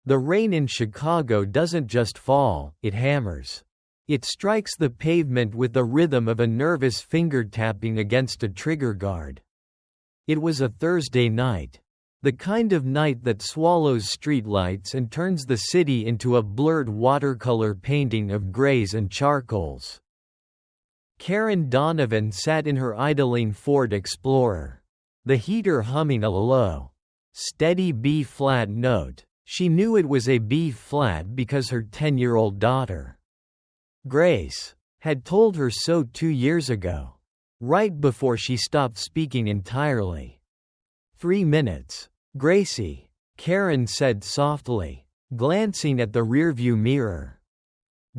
The rain in Chicago doesn't just fall, it hammers. It strikes the pavement with the rhythm of a nervous finger tapping against a trigger guard. It was a Thursday night. The kind of night that swallows streetlights and turns the city into a blurred watercolor painting of grays and charcoals. Karen Donovan sat in her idling Ford Explorer, the heater humming a low, steady B-flat note. She knew it was a B-flat because her 10-year-old daughter, Grace, had told her so 2 years ago, right before she stopped speaking entirely. 3 minutes. Gracie, Karen said softly, glancing at the rearview mirror.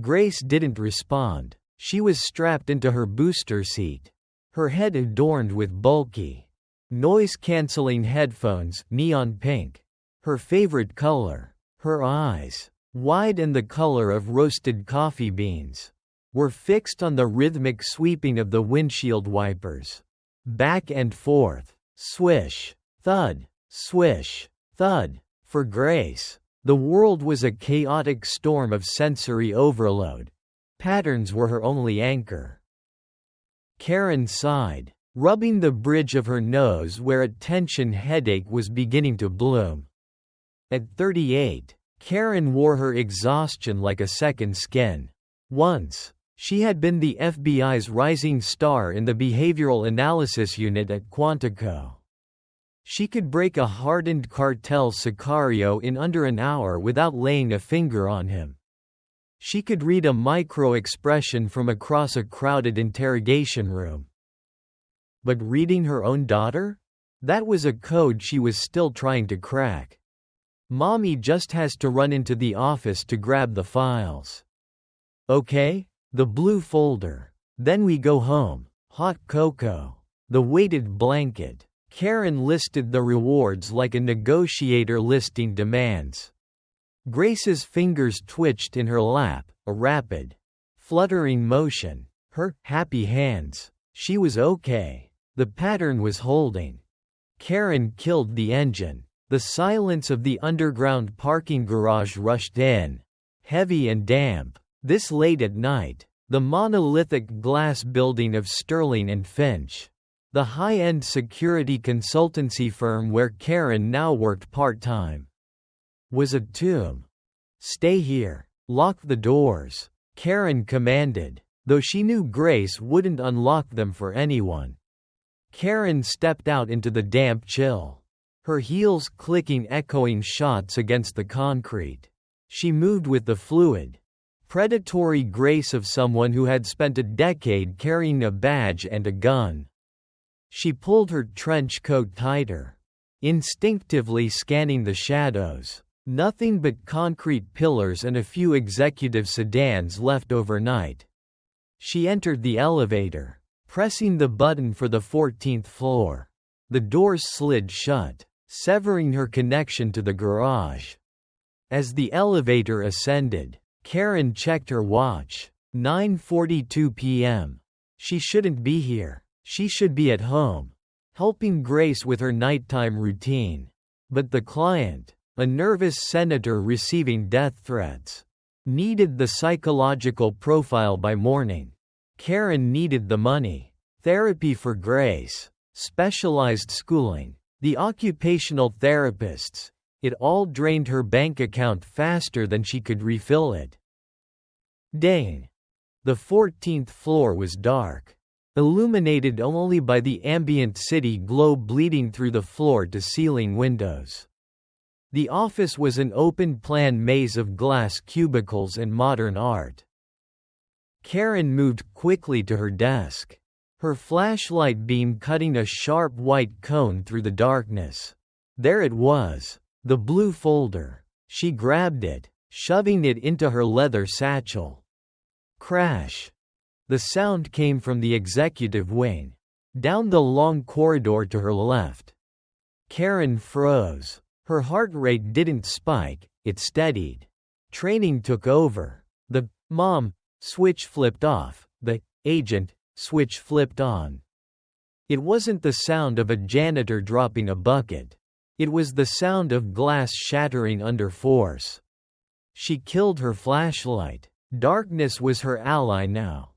Grace didn't respond. She was strapped into her booster seat, her head adorned with bulky, noise-canceling headphones, neon pink. Her favorite color. Her eyes, wide and the color of roasted coffee beans, were fixed on the rhythmic sweeping of the windshield wipers. Back and forth. Swish. Thud. Swish. Thud. For Grace, the world was a chaotic storm of sensory overload. Patterns were her only anchor. Karen sighed, rubbing the bridge of her nose where a tension headache was beginning to bloom. At 38, Karen wore her exhaustion like a second skin. Once, she had been the FBI's rising star in the behavioral analysis unit at Quantico. She could break a hardened cartel sicario in under an hour without laying a finger on him. She could read a micro-expression from across a crowded interrogation room. But reading her own daughter? That was a code she was still trying to crack. Mommy just has to run into the office to grab the files. Okay? The blue folder. Then we go home. Hot cocoa. The weighted blanket. Karen listed the rewards like a negotiator listing demands. Grace's fingers twitched in her lap, a rapid, fluttering motion. Her happy hands. She was okay. The pattern was holding. Karen killed the engine. The silence of the underground parking garage rushed in, heavy and damp. This late at night, the monolithic glass building of Sterling and Finch, the high-end security consultancy firm where Karen now worked part-time, was a tomb. Stay here. Lock the doors, Karen commanded, though she knew Grace wouldn't unlock them for anyone. Karen stepped out into the damp chill, her heels clicking, echoing shots against the concrete. She moved with the fluid, predatory grace of someone who had spent a decade carrying a badge and a gun. She pulled her trench coat tighter, instinctively scanning the shadows. Nothing but concrete pillars and a few executive sedans left overnight. She entered the elevator, pressing the button for the 14th floor. The doors slid shut, severing her connection to the garage. As the elevator ascended, Karen checked her watch. 9:42 p.m. She shouldn't be here. She should be at home, helping Grace with her nighttime routine. But the client, a nervous senator receiving death threats, needed the psychological profile by morning. Karen needed the money. Therapy for Grace, specialized schooling, the occupational therapists. It all drained her bank account faster than she could refill it. Dang. The 14th floor was dark, illuminated only by the ambient city glow bleeding through the floor-to-ceiling windows. The office was an open-plan maze of glass cubicles and modern art. Karen moved quickly to her desk, her flashlight beam cutting a sharp white cone through the darkness. There it was, the blue folder. She grabbed it, shoving it into her leather satchel. Crash. The sound came from the executive wing, down the long corridor to her left. Karen froze. Her heart rate didn't spike, it steadied. Training took over. The mom switch flipped off, the agent switch flipped on. It wasn't the sound of a janitor dropping a bucket. It was the sound of glass shattering under force. She killed her flashlight. Darkness was her ally now.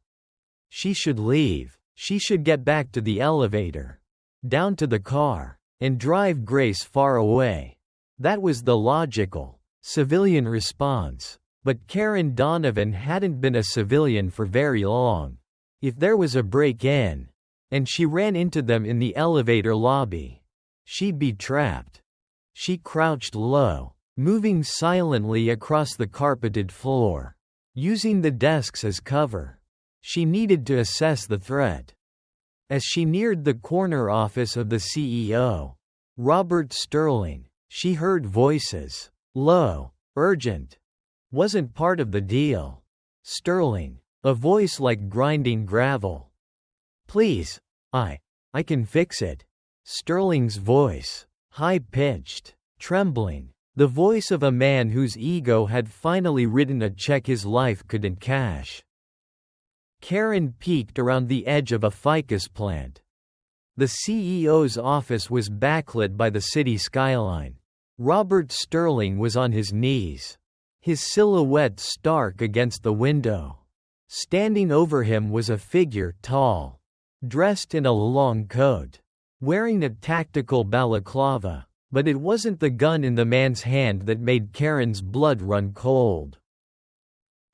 She should leave. She should get back to the elevator, down to the car, and drive Grace far away. That was the logical, civilian response. But Karen Donovan hadn't been a civilian for very long. If there was a break-in, and she ran into them in the elevator lobby, she'd be trapped. She crouched low, moving silently across the carpeted floor, using the desks as cover. She needed to assess the threat. As she neared the corner office of the CEO, Robert Sterling, she heard voices. Low, urgent. Wasn't part of the deal. Sterling, a voice like grinding gravel. Please, I can fix it. Sterling's voice, high-pitched, trembling, the voice of a man whose ego had finally written a check his life couldn't cash. Karen peeked around the edge of a ficus plant. The CEO's office was backlit by the city skyline. Robert Sterling was on his knees, his silhouette stark against the window. Standing over him was a figure tall, dressed in a long coat, wearing a tactical balaclava, but it wasn't the gun in the man's hand that made Karen's blood run cold.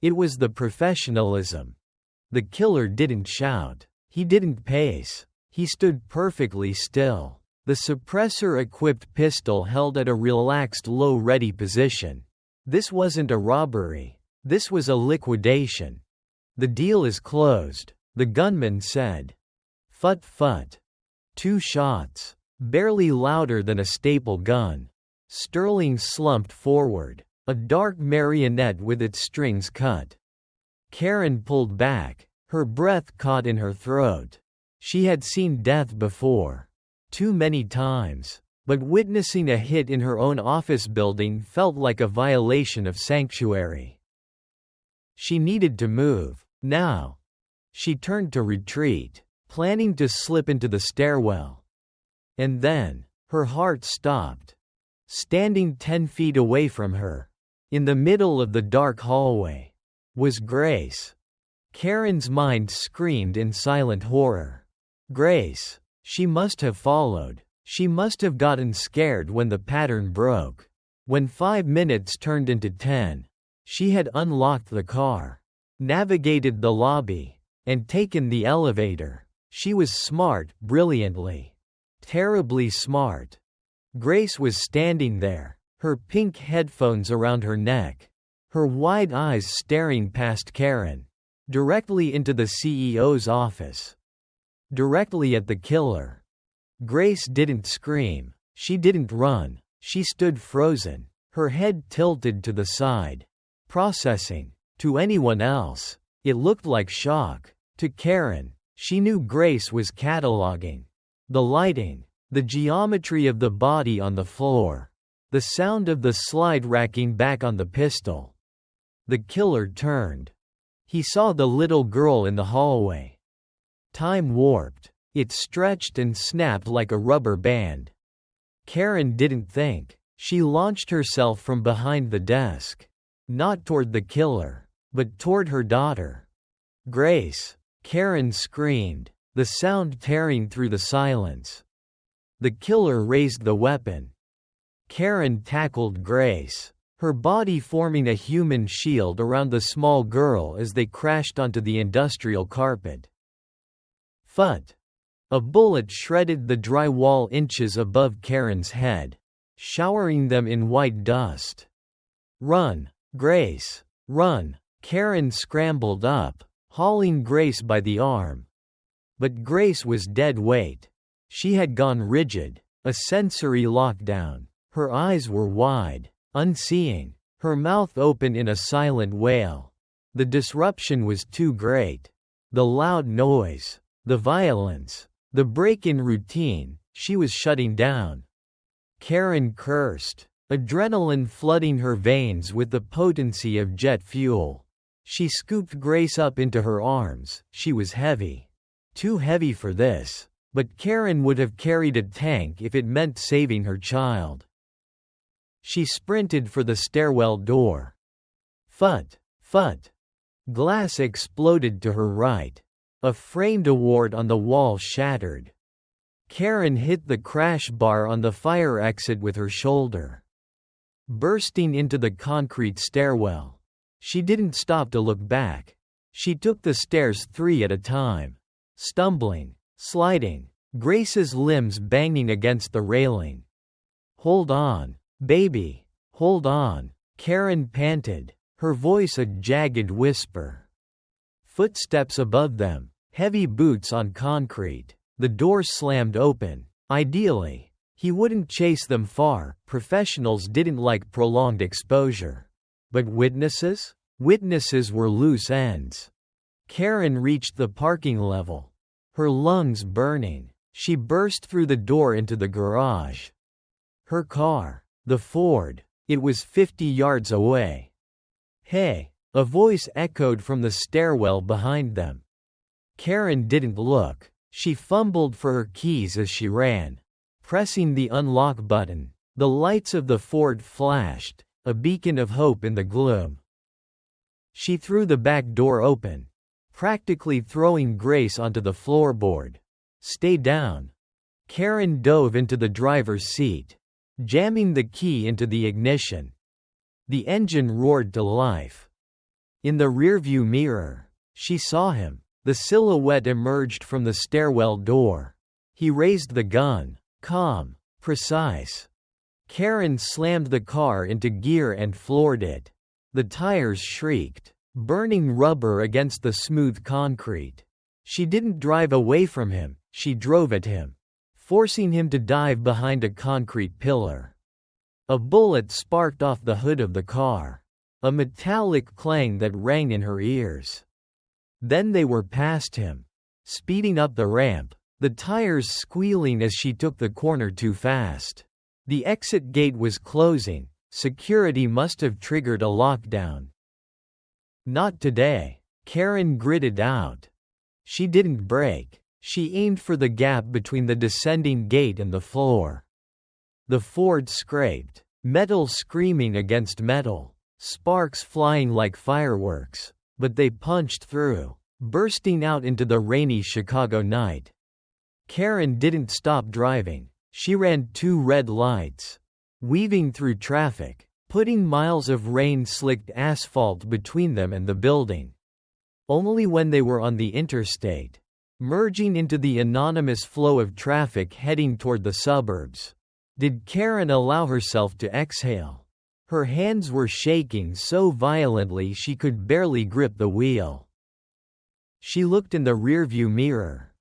It was the professionalism. The killer didn't shout. He didn't pace. He stood perfectly still, the suppressor-equipped pistol held at a relaxed low-ready position. This wasn't a robbery. This was a liquidation. The deal is closed, the gunman said. Phut-phut. 2 shots, barely louder than a staple gun. Sterling slumped forward, a dark marionette with its strings cut. Karen pulled back, her breath caught in her throat. She had seen death before. Too many times. But witnessing a hit in her own office building felt like a violation of sanctuary. She needed to move, now. She turned to retreat, planning to slip into the stairwell. And then, her heart stopped. Standing 10 feet away from her, in the middle of the dark hallway, was Grace. Karen's mind screamed in silent horror. Grace. She must have followed. She must have gotten scared when the pattern broke. When 5 minutes turned into 10, she had unlocked the car, navigated the lobby, and taken the elevator. She was smart, brilliantly. Terribly smart. Grace was standing there, her pink headphones around her neck, her wide eyes staring past Karen, directly into the CEO's office. Directly at the killer. Grace didn't scream. She didn't run. She stood frozen, her head tilted to the side. Processing. To anyone else, it looked like shock. To Karen, she knew Grace was cataloging. The lighting, the geometry of the body on the floor, the sound of the slide racking back on the pistol. The killer turned. He saw the little girl in the hallway. Time warped. It stretched and snapped like a rubber band. Karen didn't think. She launched herself from behind the desk. Not toward the killer, but toward her daughter. Grace. Karen screamed, the sound tearing through the silence. The killer raised the weapon. Karen tackled Grace, her body forming a human shield around the small girl as they crashed onto the industrial carpet. Phut. A bullet shredded the drywall inches above Karen's head, showering them in white dust. Run, Grace, run. Karen scrambled up, hauling Grace by the arm. But Grace was dead weight. She had gone rigid, a sensory lockdown. Her eyes were wide, unseeing, her mouth open in a silent wail. The disruption was too great. The loud noise, the violence, the break in routine, she was shutting down. Karen cursed, adrenaline flooding her veins with the potency of jet fuel. She scooped Grace up into her arms. She was heavy. Too heavy for this. But Karen would have carried a tank if it meant saving her child. She sprinted for the stairwell door. Phut, phut. Glass exploded to her right. A framed award on the wall shattered. Karen hit the crash bar on the fire exit with her shoulder, bursting into the concrete stairwell. She didn't stop to look back. She took the stairs 3 at a time, stumbling, sliding, Grace's limbs banging against the railing. "Hold on, baby, hold on," Karen panted, her voice a jagged whisper. Footsteps above them, heavy boots on concrete. The door slammed open. Ideally, he wouldn't chase them far. Professionals didn't like prolonged exposure. But witnesses? Witnesses were loose ends. Karen reached the parking level, her lungs burning. She burst through the door into the garage. Her car, the Ford, it was 50 yards away. "Hey," a voice echoed from the stairwell behind them. Karen didn't look. She fumbled for her keys as she ran, pressing the unlock button. The lights of the Ford flashed, a beacon of hope in the gloom. She threw the back door open, practically throwing Grace onto the floorboard. "Stay down." Karen dove into the driver's seat, jamming the key into the ignition. The engine roared to life. In the rearview mirror, she saw him. The silhouette emerged from the stairwell door. He raised the gun, calm, precise. Karen slammed the car into gear and floored it. The tires shrieked, burning rubber against the smooth concrete. She didn't drive away from him, she drove at him, forcing him to dive behind a concrete pillar. A bullet sparked off the hood of the car, a metallic clang that rang in her ears. Then they were past him, speeding up the ramp, the tires squealing as she took the corner too fast. The exit gate was closing. Security must have triggered a lockdown. "Not today," Karen gritted out. She didn't brake. She aimed for the gap between the descending gate and the floor. The Ford scraped, metal screaming against metal, sparks flying like fireworks. But they punched through, bursting out into the rainy Chicago night. Karen didn't stop driving. She ran 2 red lights, weaving through traffic, putting miles of rain-slicked asphalt between them and the building. Only when they were on the interstate, merging into the anonymous flow of traffic heading toward the suburbs, did Karen allow herself to exhale. Her hands were shaking so violently she could barely grip the wheel. She looked in the rearview mirror.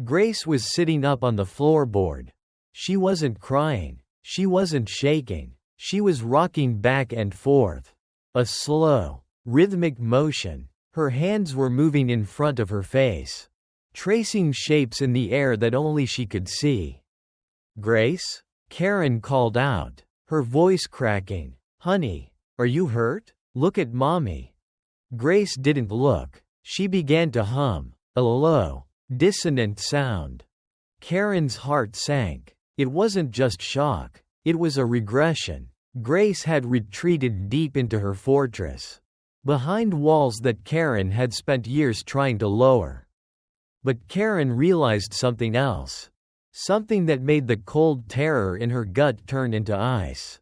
Grace was sitting up on the floorboard. She wasn't crying. She wasn't shaking. She was rocking back and forth. A slow, rhythmic motion. Her hands were moving in front of her face, tracing shapes in the air that only she could see. "Grace?" Karen called out, her voice cracking. "Honey, are you hurt? Look at mommy." Grace didn't look. She began to hum, a low, dissonant sound. Karen's heart sank. It wasn't just shock, it was a regression. Grace had retreated deep into her fortress, behind walls that Karen had spent years trying to lower. But Karen realized something else. Something that made the cold terror in her gut turn into ice.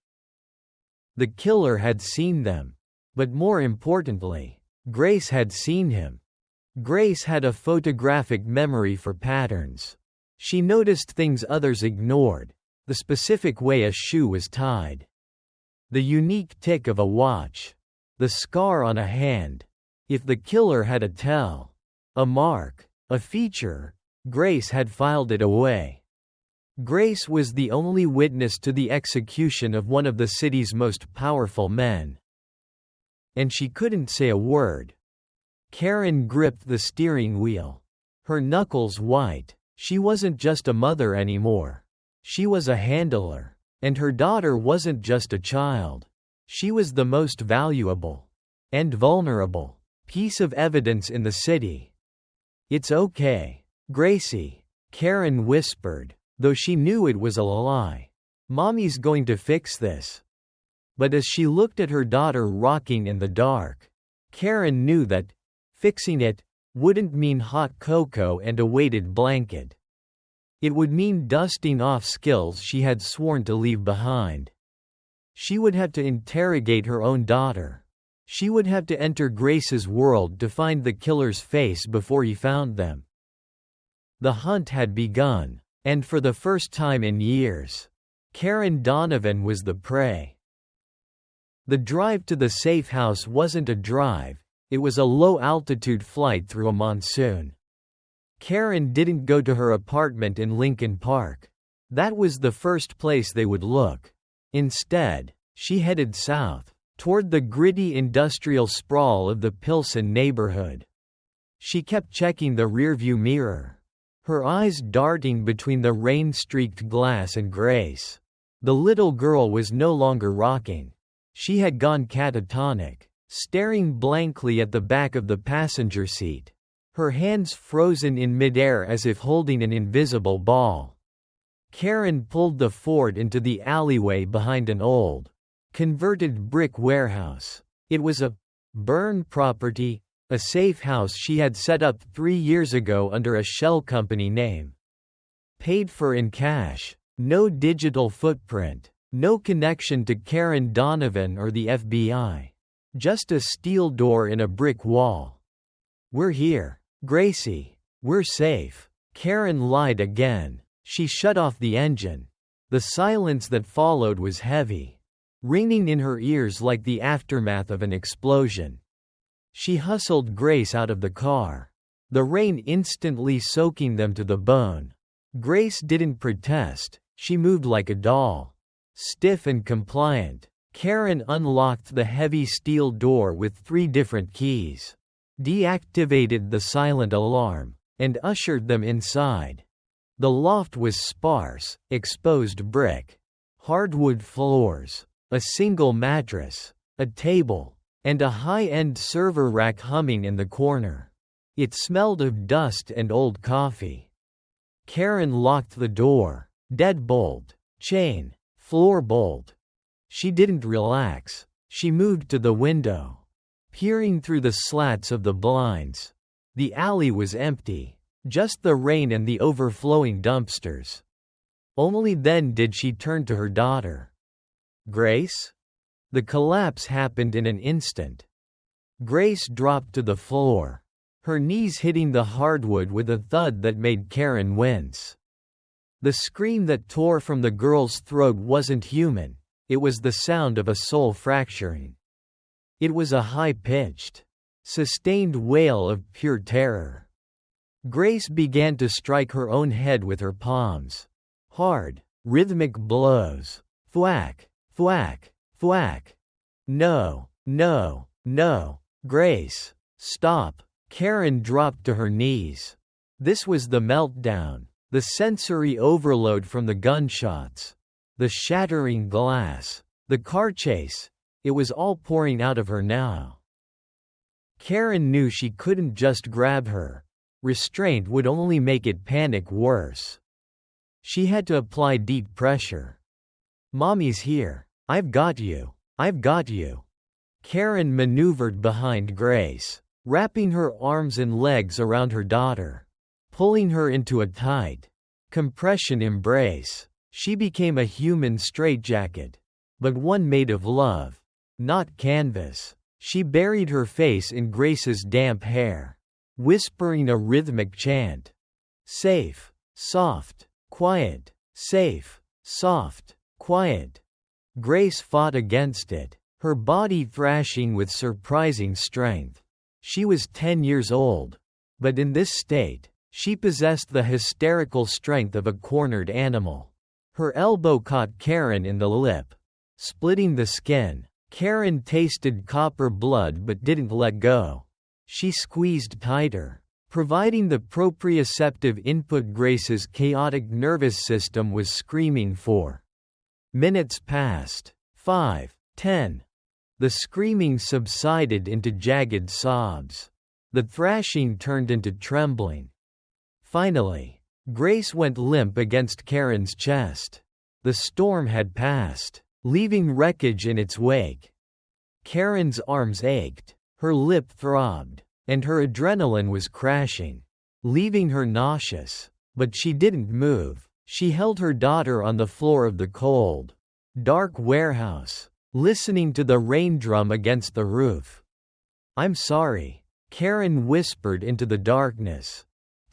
The killer had seen them. But more importantly, Grace had seen him. Grace had a photographic memory for patterns. She noticed things others ignored. The specific way a shoe was tied. The unique tick of a watch. The scar on a hand. If the killer had a tell, a mark, a feature, Grace had filed it away. Grace was the only witness to the execution of one of the city's most powerful men. And she couldn't say a word. Karen gripped the steering wheel, her knuckles white. She wasn't just a mother anymore. She was a handler. And her daughter wasn't just a child. She was the most valuable and vulnerable piece of evidence in the city. "It's okay, Gracie," Karen whispered, though she knew it was a lie. "Mommy's going to fix this." But as she looked at her daughter rocking in the dark, Karen knew that fixing it wouldn't mean hot cocoa and a weighted blanket. It would mean dusting off skills she had sworn to leave behind. She would have to interrogate her own daughter. She would have to enter Grace's world to find the killer's face before he found them. The hunt had begun, and for the first time in years, Karen Donovan was the prey. The drive to the safe house wasn't a drive, it was a low-altitude flight through a monsoon. Karen didn't go to her apartment in Lincoln Park. That was the first place they would look. Instead, she headed south, toward the gritty industrial sprawl of the Pilsen neighborhood. She kept checking the rearview mirror, her eyes darting between the rain-streaked glass and Grace. The little girl was no longer rocking. She had gone catatonic, staring blankly at the back of the passenger seat, her hands frozen in midair as if holding an invisible ball. Karen pulled the Ford into the alleyway behind an old, converted brick warehouse. It was a burn property, a safe house she had set up 3 years ago under a shell company name. Paid for in cash, no digital footprint, no connection to Karen Donovan or the FBI. Just a steel door in a brick wall. "We're here, Gracie. We're safe." Karen lied again. She shut off the engine. The silence that followed was heavy, ringing in her ears like the aftermath of an explosion. She hustled Grace out of the car, the rain instantly soaking them to the bone. Grace didn't protest, she moved like a doll. Stiff and compliant, Karen unlocked the heavy steel door with 3 different keys, deactivated the silent alarm, and ushered them inside. The loft was sparse, exposed brick, hardwood floors, a single mattress, a table, and a high-end server rack humming in the corner. It smelled of dust and old coffee. Karen locked the door, deadbolt, chain, floor bolt. She didn't relax. She moved to the window, peering through the slats of the blinds. The alley was empty, just the rain and the overflowing dumpsters. Only then did she turn to her daughter. "Grace?" The collapse happened in an instant. Grace dropped to the floor, her knees hitting the hardwood with a thud that made Karen wince. The scream that tore from the girl's throat wasn't human, it was the sound of a soul fracturing. It was a high-pitched, sustained wail of pure terror. Grace began to strike her own head with her palms. Hard, rhythmic blows. Thwack, thwack, thwack. "No, no, no. Grace, stop." Karen dropped to her knees. This was the meltdown. The sensory overload from the gunshots, the shattering glass, the car chase, it was all pouring out of her now. Karen knew she couldn't just grab her. Restraint would only make it panic worse. She had to apply deep pressure. "Mommy's here. I've got you. I've got you." Karen maneuvered behind Grace, wrapping her arms and legs around her daughter, pulling her into a tight, compression embrace. She became a human straitjacket, but one made of love, not canvas. She buried her face in Grace's damp hair, whispering a rhythmic chant. Safe, soft, quiet, safe, soft, quiet. Grace fought against it, her body thrashing with surprising strength. She was 10 years old, but in this state, she possessed the hysterical strength of a cornered animal. Her elbow caught Karen in the lip, splitting the skin. Karen tasted copper blood but didn't let go. She squeezed tighter, providing the proprioceptive input Grace's chaotic nervous system was screaming for. Minutes passed. 5, 10. The screaming subsided into jagged sobs. The thrashing turned into trembling. Finally, Grace went limp against Karen's chest. The storm had passed, leaving wreckage in its wake. Karen's arms ached, her lip throbbed, and her adrenaline was crashing, leaving her nauseous. But she didn't move. She held her daughter on the floor of the cold, dark warehouse, listening to the rain drum against the roof. "I'm sorry," Karen whispered into the darkness,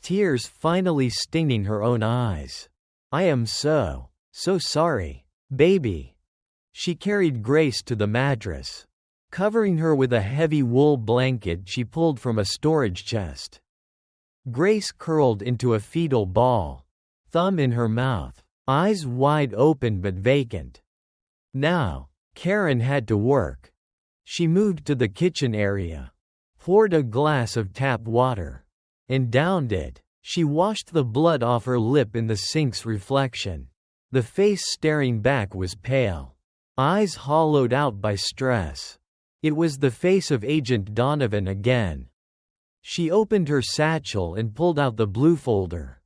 tears finally stinging her own eyes. "I am so sorry, baby." She carried Grace to the mattress, covering her with a heavy wool blanket she pulled from a storage chest. Grace curled into a fetal ball, thumb in her mouth, eyes wide open but vacant. Now, Karen had to work. She moved to the kitchen area, poured a glass of tap water, and downed it. She washed the blood off her lip in the sink's reflection. The face staring back was pale, eyes hollowed out by stress. It was the face of Agent Donovan again. She opened her satchel and pulled out the blue folder.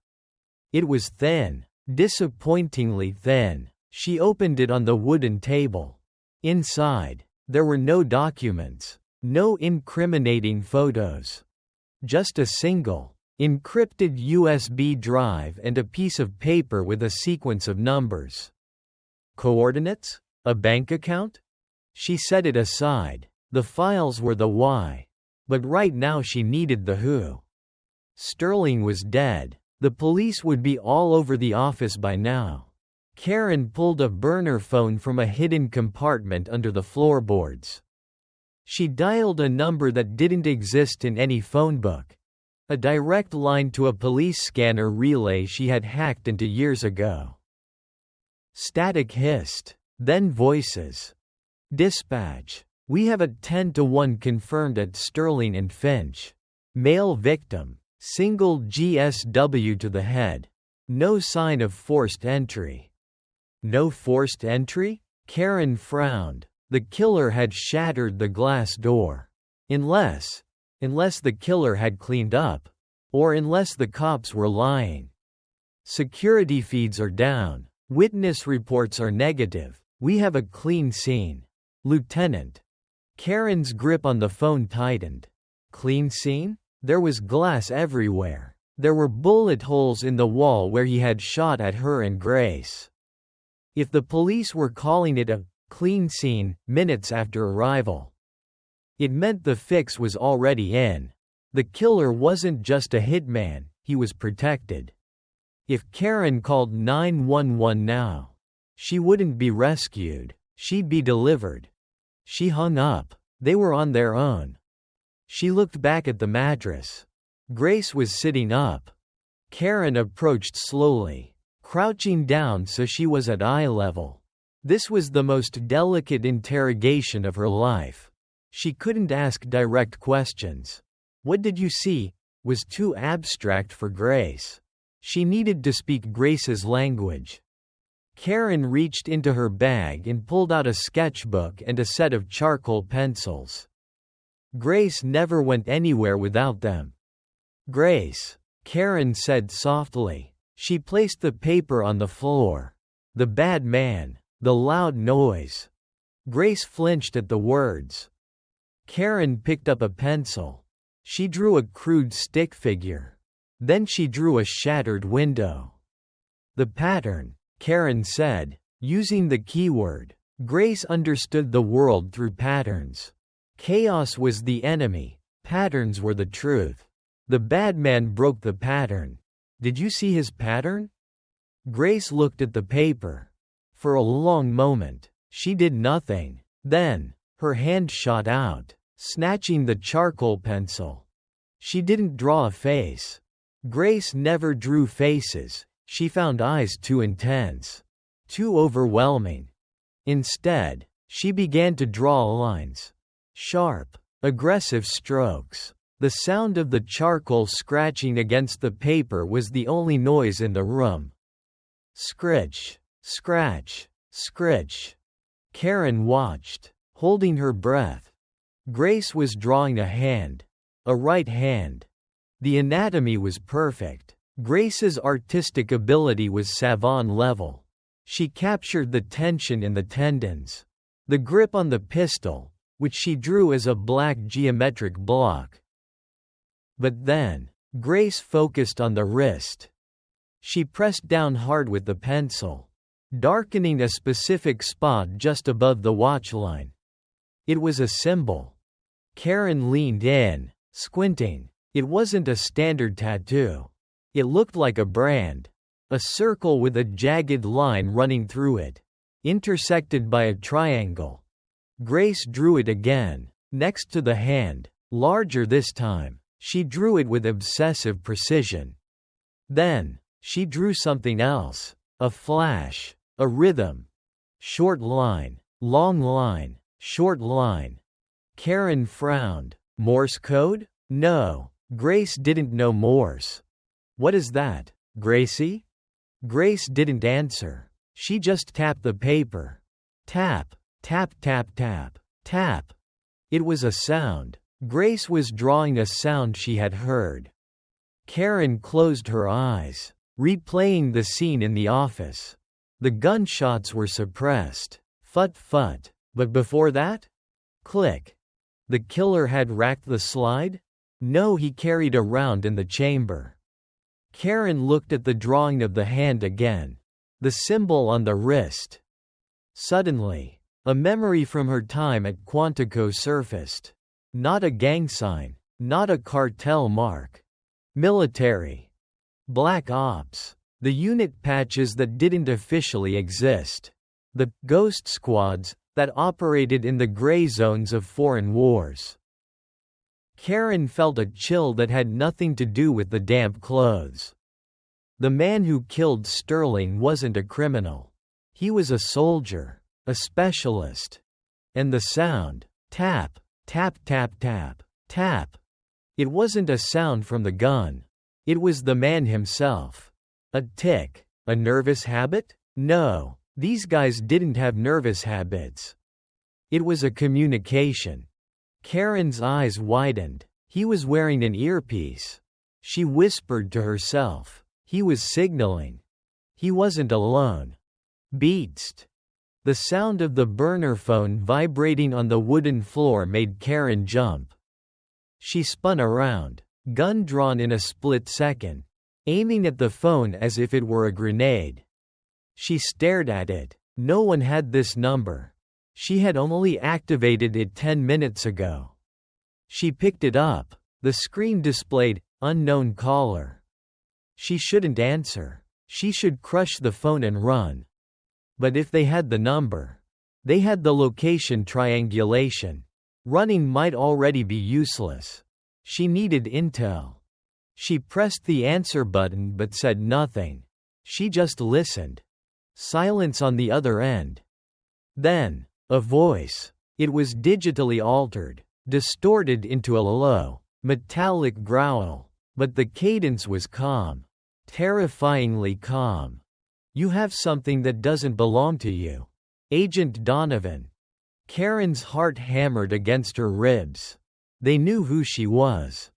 It was thin, disappointingly thin. She opened it on the wooden table. Inside, there were no documents, no incriminating photos. Just a single, encrypted USB drive and a piece of paper with a sequence of numbers. Coordinates? A bank account? She set it aside. The files were the why. But right now she needed the who. Sterling was dead. The police would be all over the office by now. Karen pulled a burner phone from a hidden compartment under the floorboards. She dialed a number that didn't exist in any phone book. A direct line to a police scanner relay she had hacked into years ago. Static hissed, then voices. "Dispatch. We have a 10-to-1 confirmed at Sterling and Finch. Male victim. Single GSW to the head. No sign of forced entry." No forced entry? Karen frowned. The killer had shattered the glass door. Unless the killer had cleaned up. Or unless the cops were lying. "Security feeds are down. Witness reports are negative. We have a clean scene. Lieutenant." Karen's grip on the phone tightened. Clean scene? There was glass everywhere. There were bullet holes in the wall where he had shot at her and Grace. If the police were calling it a clean scene minutes after arrival, it meant the fix was already in. The killer wasn't just a hitman, he was protected. If Karen called 911 now, she wouldn't be rescued, she'd be delivered. She hung up. They were on their own. She looked back at the mattress. Grace was sitting up. Karen approached slowly, crouching down so she was at eye level. This was the most delicate interrogation of her life. She couldn't ask direct questions. "What did you see?" was too abstract for Grace. She needed to speak Grace's language. Karen reached into her bag and pulled out a sketchbook and a set of charcoal pencils. Grace never went anywhere without them. "Grace," Karen said softly. She placed the paper on the floor. "The bad man. The loud noise." Grace flinched at the words. Karen picked up a pencil. She drew a crude stick figure. Then she drew a shattered window. "The pattern," Karen said, using the keyword. Grace understood the world through patterns. Chaos was the enemy, patterns were the truth. The bad man broke the pattern. "Did you see his pattern?" Grace looked at the paper. For a long moment, she did nothing. Then, her hand shot out, snatching the charcoal pencil. She didn't draw a face. Grace never drew faces. She found eyes too intense, too overwhelming. Instead, she began to draw lines. Sharp, aggressive strokes. The sound of the charcoal scratching against the paper was the only noise in the room. Scritch, scratch, scritch. Karen watched, holding her breath. Grace was drawing a hand. A right hand. The anatomy was perfect. Grace's artistic ability was savant level. She captured the tension in the tendons. The grip on the pistol, which she drew as a black geometric block. But then, Grace focused on the wrist. She pressed down hard with the pencil, darkening a specific spot just above the watch line. It was a symbol. Karen leaned in, squinting. It wasn't a standard tattoo. It looked like a brand. A circle with a jagged line running through it, intersected by a triangle. Grace drew it again, next to the hand, larger this time. She drew it with obsessive precision. Then, she drew something else. A flash, a rhythm. Short line, long line, short line. Karen frowned. Morse code? No, Grace didn't know Morse. What is that, Gracie? Grace didn't answer. She just tapped the paper. Tap, tap, tap, tap, tap. It was a sound. Grace was drawing a sound she had heard. Karen closed her eyes, replaying the scene in the office. The gunshots were suppressed. Fut fut. But before that? Click. The killer had racked the slide? No, he carried around in the chamber. Karen looked at the drawing of the hand again. The symbol on the wrist. Suddenly, a memory from her time at Quantico surfaced. Not a gang sign, not a cartel mark. Military. Black Ops. The unit patches that didn't officially exist. The ghost squads that operated in the gray zones of foreign wars. Karen felt a chill that had nothing to do with the damp clothes. The man who killed Sterling wasn't a criminal. He was a soldier, a specialist. And the sound, tap, tap, tap, tap, tap. It wasn't a sound from the gun. It was the man himself. A tic, a nervous habit? No, these guys didn't have nervous habits. It was a communication. Karen's eyes widened. He was wearing an earpiece. She whispered to herself. He was signaling. He wasn't alone. Beats. The sound of the burner phone vibrating on the wooden floor made Karen jump. She spun around, gun drawn in a split second, aiming at the phone as if it were a grenade. She stared at it. No one had this number. She had only activated it 10 minutes ago. She picked it up. The screen displayed, "Unknown caller." She shouldn't answer. She should crush the phone and run. But if they had the number, they had the location triangulation. Running might already be useless. She needed intel. She pressed the answer button but said nothing. She just listened. Silence on the other end. Then, a voice. It was digitally altered, distorted into a low, metallic growl, but the cadence was calm. Terrifyingly calm. "You have something that doesn't belong to you. Agent Donovan." Karen's heart hammered against her ribs. They knew who she was.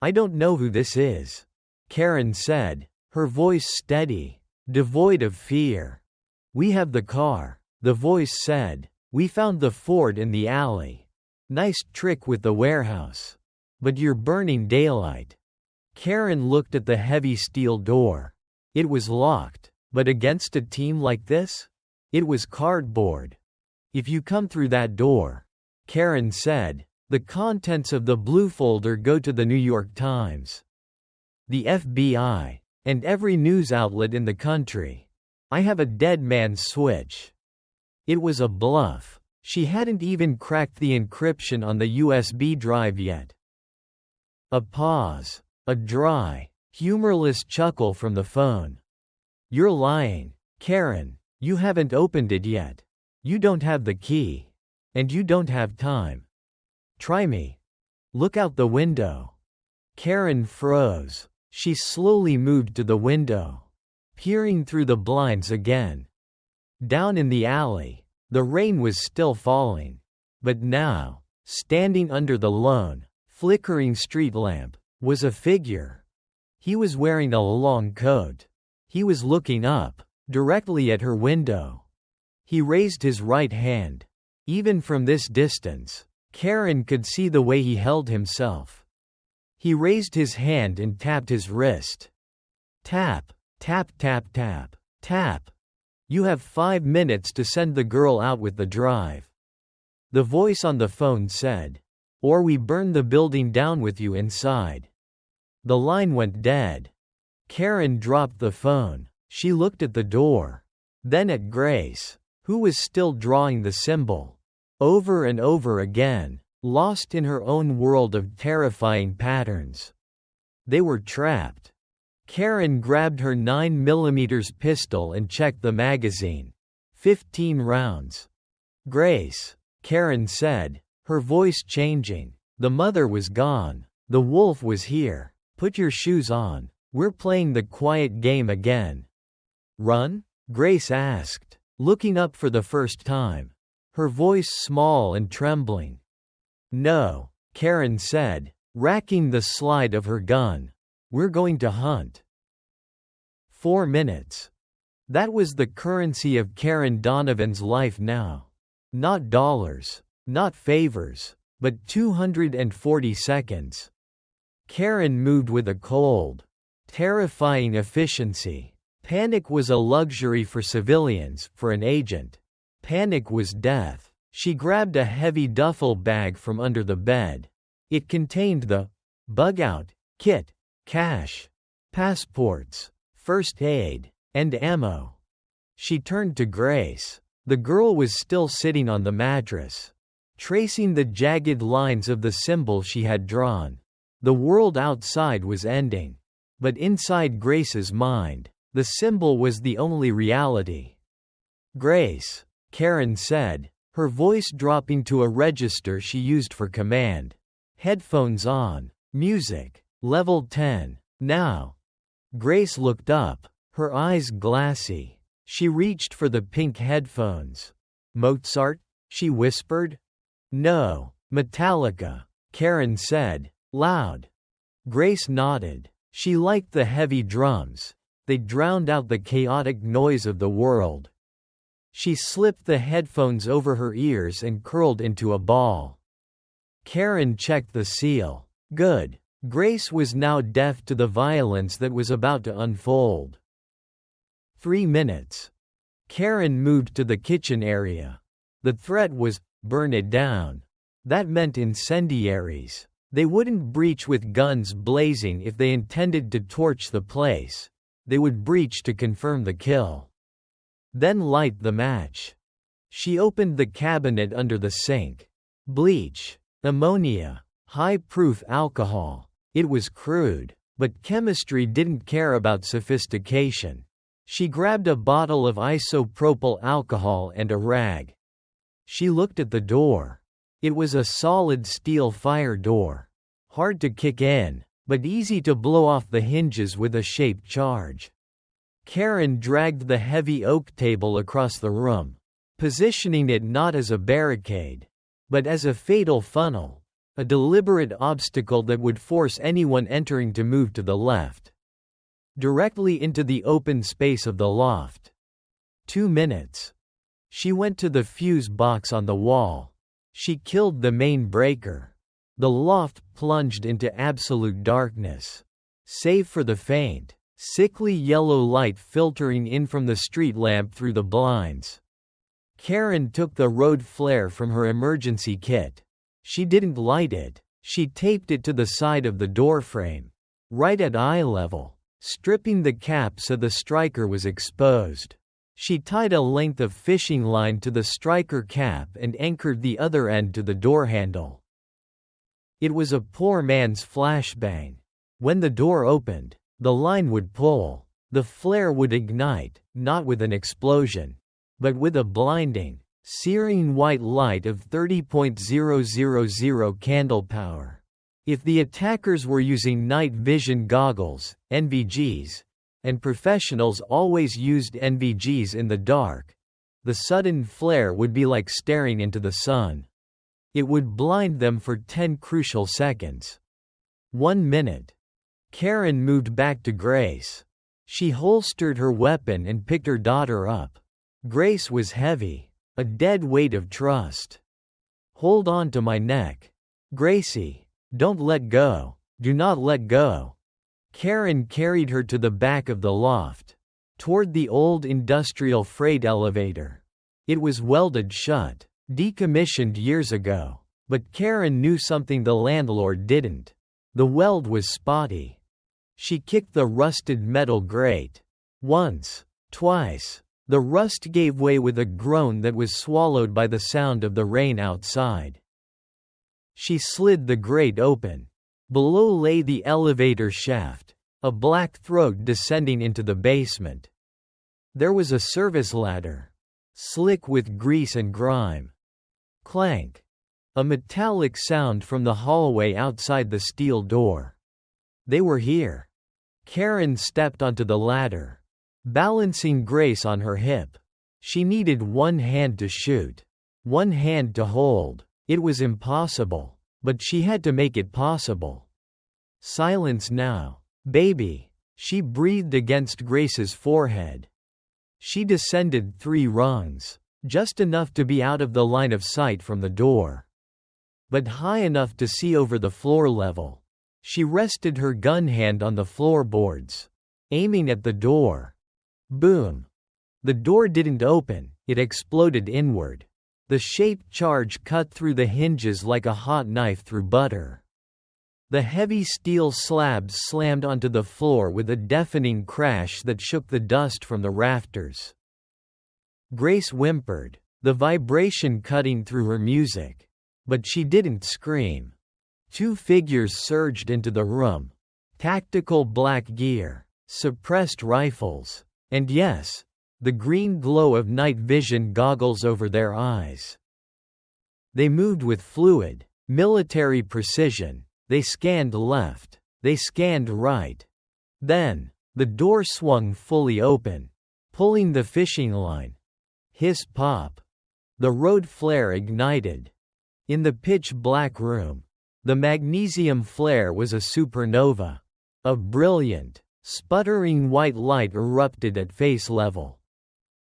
"I don't know who this is," Karen said, her voice steady, devoid of fear. "We have the car," the voice said. "We found the Ford in the alley. Nice trick with the warehouse. But you're burning daylight." Karen looked at the heavy steel door. It was locked, but against a team like this? It was cardboard. "If you come through that door," Karen said, "the contents of the blue folder go to the New York Times, the FBI, and every news outlet in the country. I have a dead man's switch." It was a bluff. She hadn't even cracked the encryption on the USB drive yet. A pause. A dry, humorless chuckle from the phone. "You're lying, Karen. You haven't opened it yet. You don't have the key. And you don't have time. Try me. Look out the window." Karen froze. She slowly moved to the window, peering through the blinds again. Down in the alley, the rain was still falling. But now, standing under the lone, flickering street lamp, was a figure. He was wearing a long coat. He was looking up, directly at her window. He raised his right hand. Even from this distance, Karen could see the way he held himself. He raised his hand and tapped his wrist. Tap, tap, tap, tap, tap. You have 5 minutes to send the girl out with the drive. The voice on the phone said, or we burn the building down with you inside. The line went dead. Karen dropped the phone. She looked at the door. Then at Grace, who was still drawing the symbol. Over and over again, lost in her own world of terrifying patterns. They were trapped. Karen grabbed her 9mm pistol and checked the magazine. 15 rounds. Grace, Karen said, her voice changing. The mother was gone. The wolf was here. Put your shoes on. We're playing the quiet game again. Run? Grace asked, looking up for the first time. Her voice small and trembling. No, Karen said, racking the slide of her gun. We're going to hunt. 4 minutes. That was the currency of Karen Donovan's life now. Not dollars, not favors, but 240 seconds. Karen moved with a cold, terrifying efficiency. Panic was a luxury for civilians, for an agent. Panic was death. She grabbed a heavy duffel bag from under the bed. It contained the bug-out kit, cash, passports, first aid, and ammo. She turned to Grace. The girl was still sitting on the mattress, tracing the jagged lines of the symbol she had drawn. The world outside was ending. But inside Grace's mind, the symbol was the only reality. Grace, Karen said, her voice dropping to a register she used for command. Headphones on. Music. Level 10. Now. Grace looked up, her eyes glassy. She reached for the pink headphones. Mozart? She whispered. No, Metallica, Karen said, loud. Grace nodded. She liked the heavy drums. They drowned out the chaotic noise of the world. She slipped the headphones over her ears and curled into a ball. Karen checked the seal. Good. Grace was now deaf to the violence that was about to unfold. 3 minutes. Karen moved to the kitchen area. The threat was, burn it down. That meant incendiaries. They wouldn't breach with guns blazing if they intended to torch the place. They would breach to confirm the kill. Then light the match. She opened the cabinet under the sink. Bleach, ammonia, high-proof alcohol. It was crude, but chemistry didn't care about sophistication. She grabbed a bottle of isopropyl alcohol and a rag. She looked at the door. It was a solid steel fire door. Hard to kick in, but easy to blow off the hinges with a shaped charge. Karen dragged the heavy oak table across the room, positioning it not as a barricade, but as a fatal funnel, a deliberate obstacle that would force anyone entering to move to the left, directly into the open space of the loft. 2 minutes. She went to the fuse box on the wall. She killed the main breaker. The loft plunged into absolute darkness, save for the faint, sickly yellow light filtering in from the street lamp through the blinds. Karen took the road flare from her emergency kit. She didn't light it. She taped it to the side of the doorframe, right at eye level, stripping the cap so the striker was exposed. She tied a length of fishing line to the striker cap and anchored the other end to the door handle. It was a poor man's flashbang. When the door opened, the line would pull. The flare would ignite, not with an explosion, but with a blinding, searing white light of 30.000 candle power. If the attackers were using night vision goggles, NVGs, and professionals always used NVGs in the dark, the sudden flare would be like staring into the sun. It would blind them for 10 crucial seconds. 1 minute. Karen moved back to Grace. She holstered her weapon and picked her daughter up. Grace was heavy, a dead weight of trust. "Hold on to my neck. Gracie. Don't let go. Do not let go." Karen carried her to the back of the loft, toward the old industrial freight elevator. It was welded shut, decommissioned years ago. But Karen knew something the landlord didn't. The weld was spotty. She kicked the rusted metal grate. Once, twice. The rust gave way with a groan that was swallowed by the sound of the rain outside. She slid the grate open. Below lay the elevator shaft, a black throat descending into the basement. There was a service ladder, slick with grease and grime. Clank. A metallic sound from the hallway outside the steel door. They were here. Karen stepped onto the ladder, balancing Grace on her hip. She needed one hand to shoot, one hand to hold. It was impossible, but she had to make it possible. "Silence now, baby," she breathed against Grace's forehead. She descended 3 rungs, just enough to be out of the line of sight from the door, but high enough to see over the floor level. She rested her gun hand on the floorboards, aiming at the door. Boom! The door didn't open, it exploded inward. The shaped charge cut through the hinges like a hot knife through butter. The heavy steel slabs slammed onto the floor with a deafening crash that shook the dust from the rafters. Grace whimpered, the vibration cutting through her music. But she didn't scream. 2 figures surged into the room. Tactical black gear, suppressed rifles, and yes, the green glow of night vision goggles over their eyes. They moved with fluid, military precision. They scanned left. They scanned right. Then, the door swung fully open, pulling the fishing line. Hiss pop. The road flare ignited. In the pitch-black room, the magnesium flare was a supernova. A brilliant, sputtering white light erupted at face level.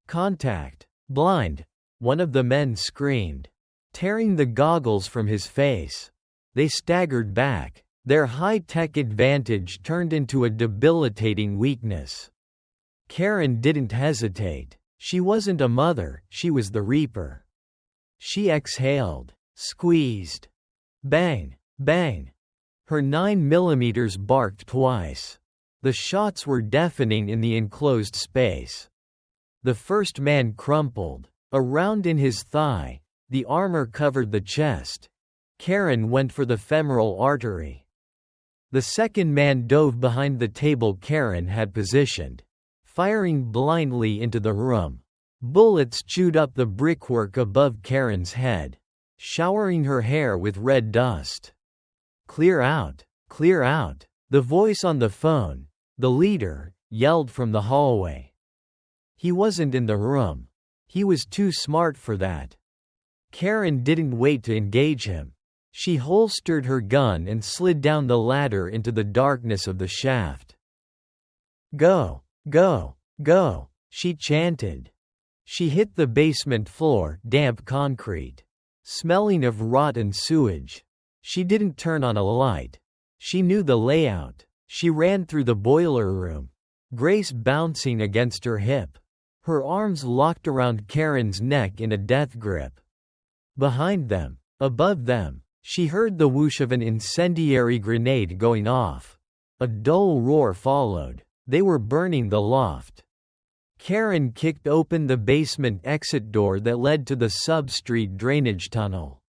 "Contact! Blind!" one of the men screamed, tearing the goggles from his face. They staggered back, their high-tech advantage turned into a debilitating weakness. Karen didn't hesitate. She wasn't a mother, she was the Reaper. She exhaled. Squeezed. Bang! Bang! Her 9mm barked twice. The shots were deafening in the enclosed space. The first man crumpled. A round in his thigh. The armor covered the chest. Karen went for the femoral artery. The second man dove behind the table Karen had positioned, firing blindly into the room. Bullets chewed up the brickwork above Karen's head, showering her hair with red dust. "Clear out! Clear out!" The voice on the phone, the leader, yelled from the hallway. He wasn't in the room. He was too smart for that. Karen didn't wait to engage him. She holstered her gun and slid down the ladder into the darkness of the shaft. "Go! Go! Go!" she chanted. She hit the basement floor, damp concrete, smelling of rotten sewage. She didn't turn on a light. She knew the layout. She ran through the boiler room, Grace bouncing against her hip. Her arms locked around Karen's neck in a death grip. Behind them, above them, she heard the whoosh of an incendiary grenade going off. A dull roar followed. They were burning the loft. Karen kicked open the basement exit door that led to the sub-street drainage tunnel.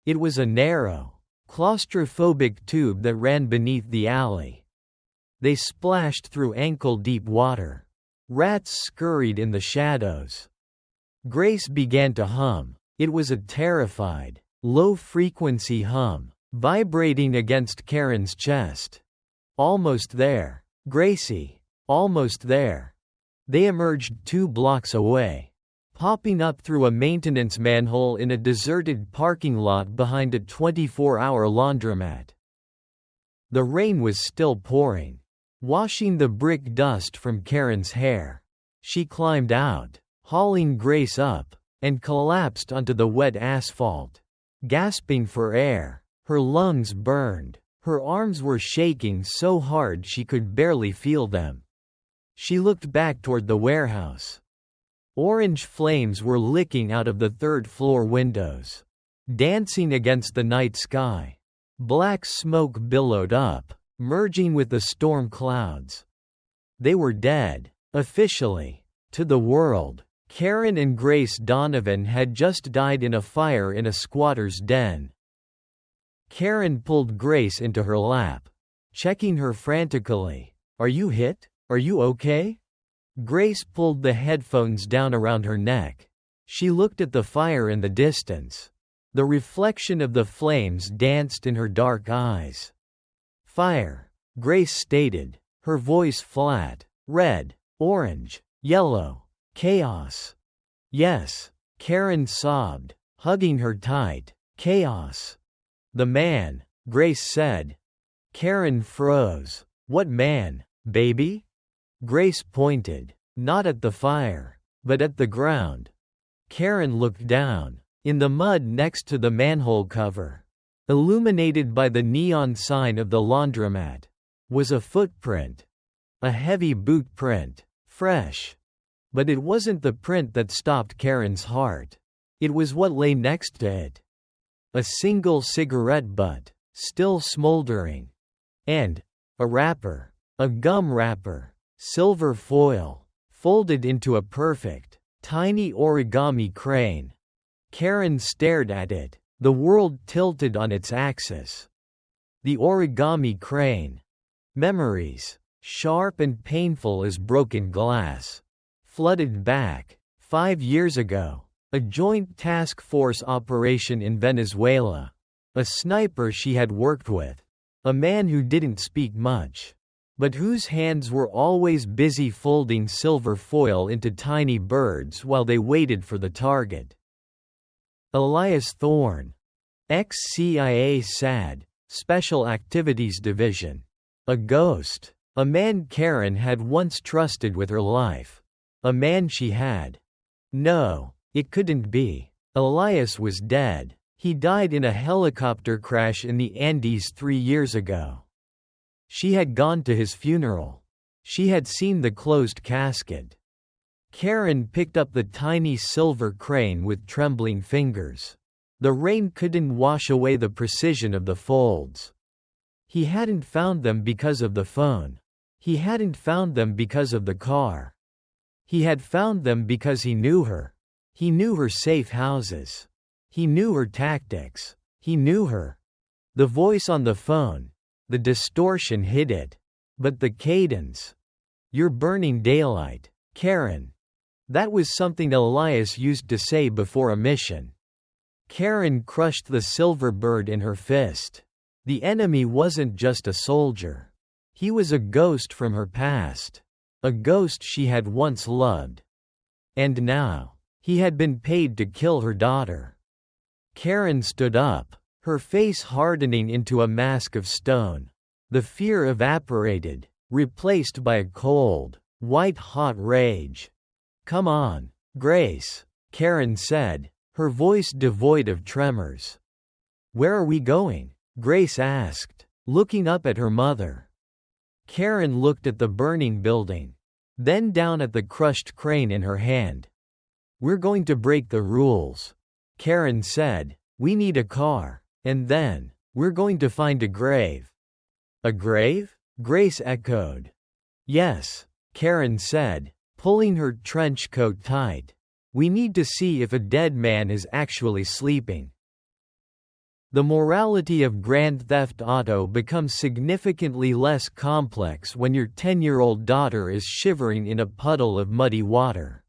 It was a narrow, claustrophobic tube that ran beneath the alley. They splashed through ankle-deep water. Rats scurried in the shadows. Grace began to hum. It was a terrified, low-frequency hum, vibrating against Karen's chest. Almost there. Gracie. Almost there. They emerged 2 blocks away, popping up through a maintenance manhole in a deserted parking lot behind a 24-hour laundromat. The rain was still pouring, washing the brick dust from Karen's hair. She climbed out, hauling Grace up, and collapsed onto the wet asphalt, gasping for air. Her lungs burned. Her arms were shaking so hard she could barely feel them. She looked back toward the warehouse. Orange flames were licking out of the third-floor windows, dancing against the night sky. Black smoke billowed up, merging with the storm clouds. They were dead, officially. To the world, Karen and Grace Donovan had just died in a fire in a squatter's den. Karen pulled Grace into her lap, checking her frantically. "Are you hit? Are you okay?" Grace pulled the headphones down around her neck. She looked at the fire in the distance. The reflection of the flames danced in her dark eyes. "Fire," Grace stated, her voice flat. "Red, orange, yellow. Chaos." "Yes," Karen sobbed, hugging her tight. "Chaos." "The man," Grace said. Karen froze. "What man, baby?" Grace pointed, not at the fire, but at the ground. Karen looked down. In the mud next to the manhole cover, illuminated by the neon sign of the laundromat, was a footprint. A heavy boot print, fresh. But it wasn't the print that stopped Karen's heart. It was what lay next to it. A single cigarette butt, still smoldering. And a wrapper. A gum wrapper. Silver foil, folded into a perfect, tiny origami crane. Karen stared at it, the world tilted on its axis. The origami crane. Memories, sharp and painful as broken glass, flooded back. 5 years ago, a joint task force operation in Venezuela. A sniper she had worked with. A man who didn't speak much, but whose hands were always busy folding silver foil into tiny birds while they waited for the target. Elias Thorne. Ex-CIA SAD, Special Activities Division. A ghost. A man Karen had once trusted with her life. A man she had. No, it couldn't be. Elias was dead. He died in a helicopter crash in the Andes 3 years ago. She had gone to his funeral. She had seen the closed casket. Karen picked up the tiny silver crane with trembling fingers. The rain couldn't wash away the precision of the folds. He hadn't found them because of the phone. He hadn't found them because of the car. He had found them because he knew her. He knew her safe houses. He knew her tactics. He knew her. The voice on the phone. The distortion hid it. But the cadence. "You're burning daylight, Karen." That was something Elias used to say before a mission. Karen crushed the silver bird in her fist. The enemy wasn't just a soldier. He was a ghost from her past. A ghost she had once loved. And now, he had been paid to kill her daughter. Karen stood up, her face hardening into a mask of stone. The fear evaporated, replaced by a cold, white-hot rage. "Come on, Grace," Karen said, her voice devoid of tremors. "Where are we going?" Grace asked, looking up at her mother. Karen looked at the burning building, then down at the crushed crane in her hand. "We're going to break the rules," Karen said. "We need a car, and then, we're going to find a grave." "A grave?" Grace echoed. "Yes," Karen said, pulling her trench coat tight. "We need to see if a dead man is actually sleeping." The morality of Grand Theft Auto becomes significantly less complex when your 10-year-old daughter is shivering in a puddle of muddy water.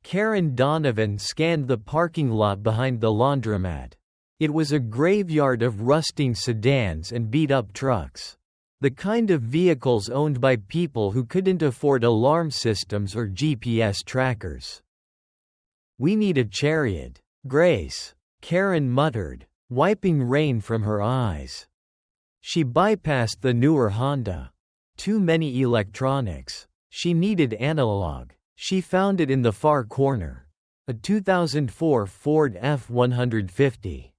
Karen Donovan scanned the parking lot behind the laundromat. It was a graveyard of rusting sedans and beat-up trucks. The kind of vehicles owned by people who couldn't afford alarm systems or GPS trackers. "We need a chariot, Grace," Karen muttered, wiping rain from her eyes. She bypassed the newer Honda. Too many electronics. She needed analog. She found it in the far corner. A 2004 Ford F-150.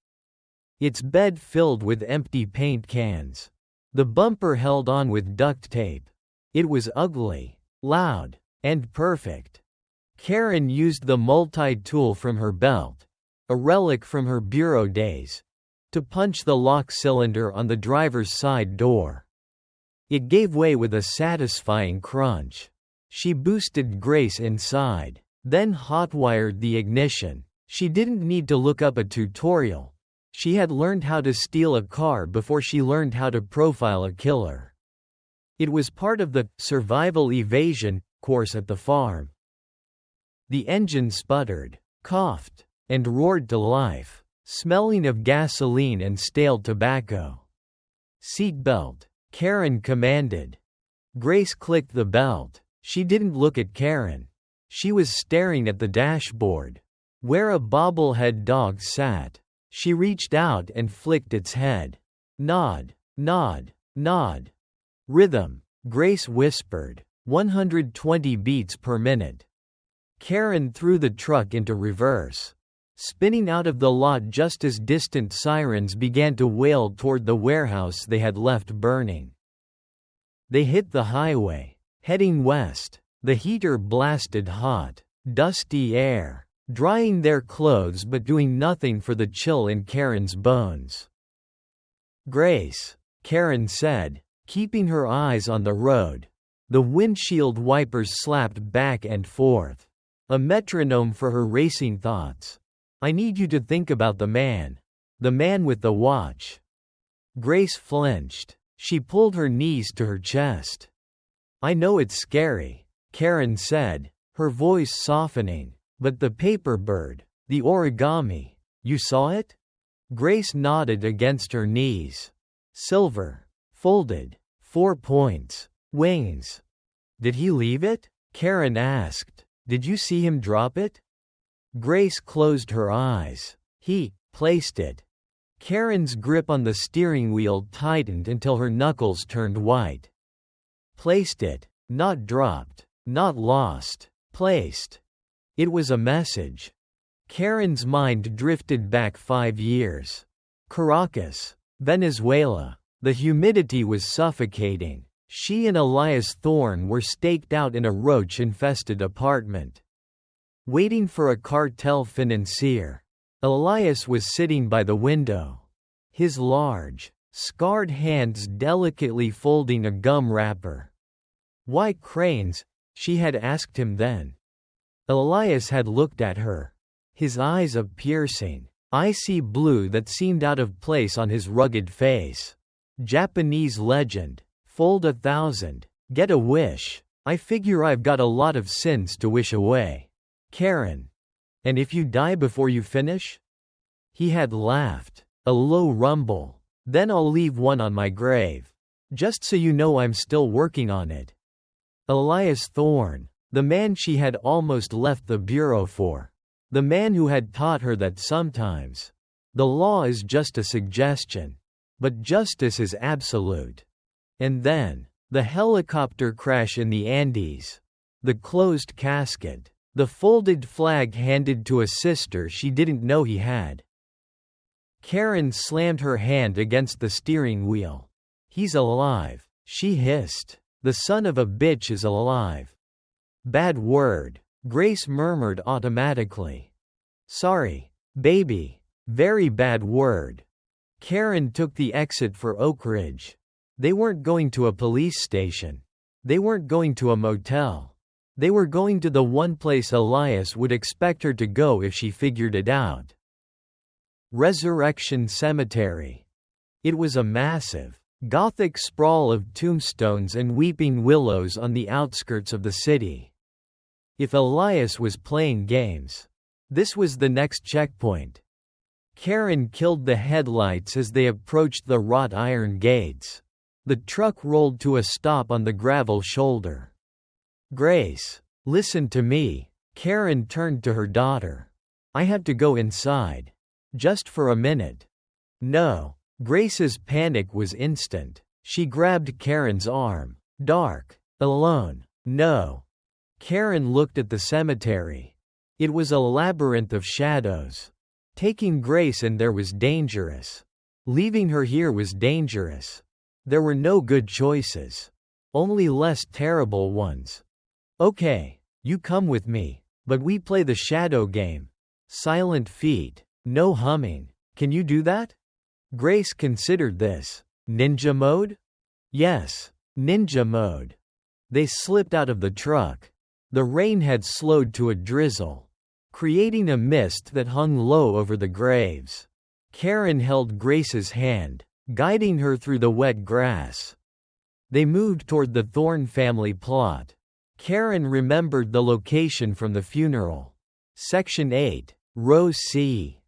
Its bed filled with empty paint cans. The bumper held on with duct tape. It was ugly, loud, and perfect. Karen used the multi-tool from her belt, a relic from her bureau days, to punch the lock cylinder on the driver's side door. It gave way with a satisfying crunch. She boosted Grace inside, then hotwired the ignition. She didn't need to look up a tutorial. She had learned how to steal a car before she learned how to profile a killer. It was part of the survival evasion course at the farm. The engine sputtered, coughed, and roared to life, smelling of gasoline and stale tobacco. "Seat belt," Karen commanded. Grace clicked the belt. She didn't look at Karen. She was staring at the dashboard, where a bobblehead dog sat. She reached out and flicked its head. "Nod, nod, nod." "Rhythm," Grace whispered. 120 beats per minute. Karen threw the truck into reverse, spinning out of the lot just as distant sirens began to wail toward the warehouse they had left burning. They hit the highway, heading west. The heater blasted hot, dusty air, drying their clothes but doing nothing for the chill in Karen's bones. "Grace," Karen said, keeping her eyes on the road. The windshield wipers slapped back and forth, a metronome for her racing thoughts. "I need you to think about the man with the watch." Grace flinched. She pulled her knees to her chest. "I know it's scary," Karen said, her voice softening, "but the paper bird, the origami, you saw it?" Grace nodded against her knees. "Silver, folded, 4 points, wings." "Did he leave it?" Karen asked. "Did you see him drop it?" Grace closed her eyes. "He placed it." Karen's grip on the steering wheel tightened until her knuckles turned white. "Placed it, not dropped, not lost, placed." It was a message. Karen's mind drifted back 5 years. Caracas, Venezuela. The humidity was suffocating. She and Elias Thorne were staked out in a roach-infested apartment, waiting for a cartel financier. Elias was sitting by the window, his large, scarred hands delicately folding a gum wrapper. "Why cranes?" she had asked him then. Elias had looked at her, his eyes a piercing, icy blue that seemed out of place on his rugged face. "Japanese legend. Fold 1,000. Get a wish. I figure I've got a lot of sins to wish away." "Karen. And if you die before you finish?" He had laughed. A low rumble. "Then I'll leave one on my grave. Just so you know I'm still working on it." Elias Thorne, the man she had almost left the bureau for. The man who had taught her that sometimes the law is just a suggestion, but justice is absolute. And then, the helicopter crash in the Andes. The closed casket. The folded flag handed to a sister she didn't know he had. Karen slammed her hand against the steering wheel. "He's alive," she hissed. "The son of a bitch is alive." "Bad word," Grace murmured automatically. "Sorry, baby. Very bad word." Karen took the exit for Oak Ridge. They weren't going to a police station. They weren't going to a motel. They were going to the one place Elias would expect her to go if she figured it out. Resurrection Cemetery. It was a massive, Gothic sprawl of tombstones and weeping willows on the outskirts of the city. If Elias was playing games, this was the next checkpoint. Karen killed the headlights as they approached the wrought iron gates. The truck rolled to a stop on the gravel shoulder. "Grace, listen to me." Karen turned to her daughter. "I have to go inside. Just for a minute." "No." Grace's panic was instant. She grabbed Karen's arm. Dark. Alone. No. Karen looked at the cemetery. It was a labyrinth of shadows. Taking Grace in there was dangerous. Leaving her here was dangerous. There were no good choices. Only less terrible ones. Okay, you come with me. But we play the shadow game. Silent feet. No humming. Can you do that? Grace considered this. Ninja mode? Yes. Ninja mode. They slipped out of the truck. The rain had slowed to a drizzle, creating a mist that hung low over the graves. Karen held Grace's hand, guiding her through the wet grass. They moved toward the Thorne family plot. Karen remembered the location from the funeral. Section 8, Row C.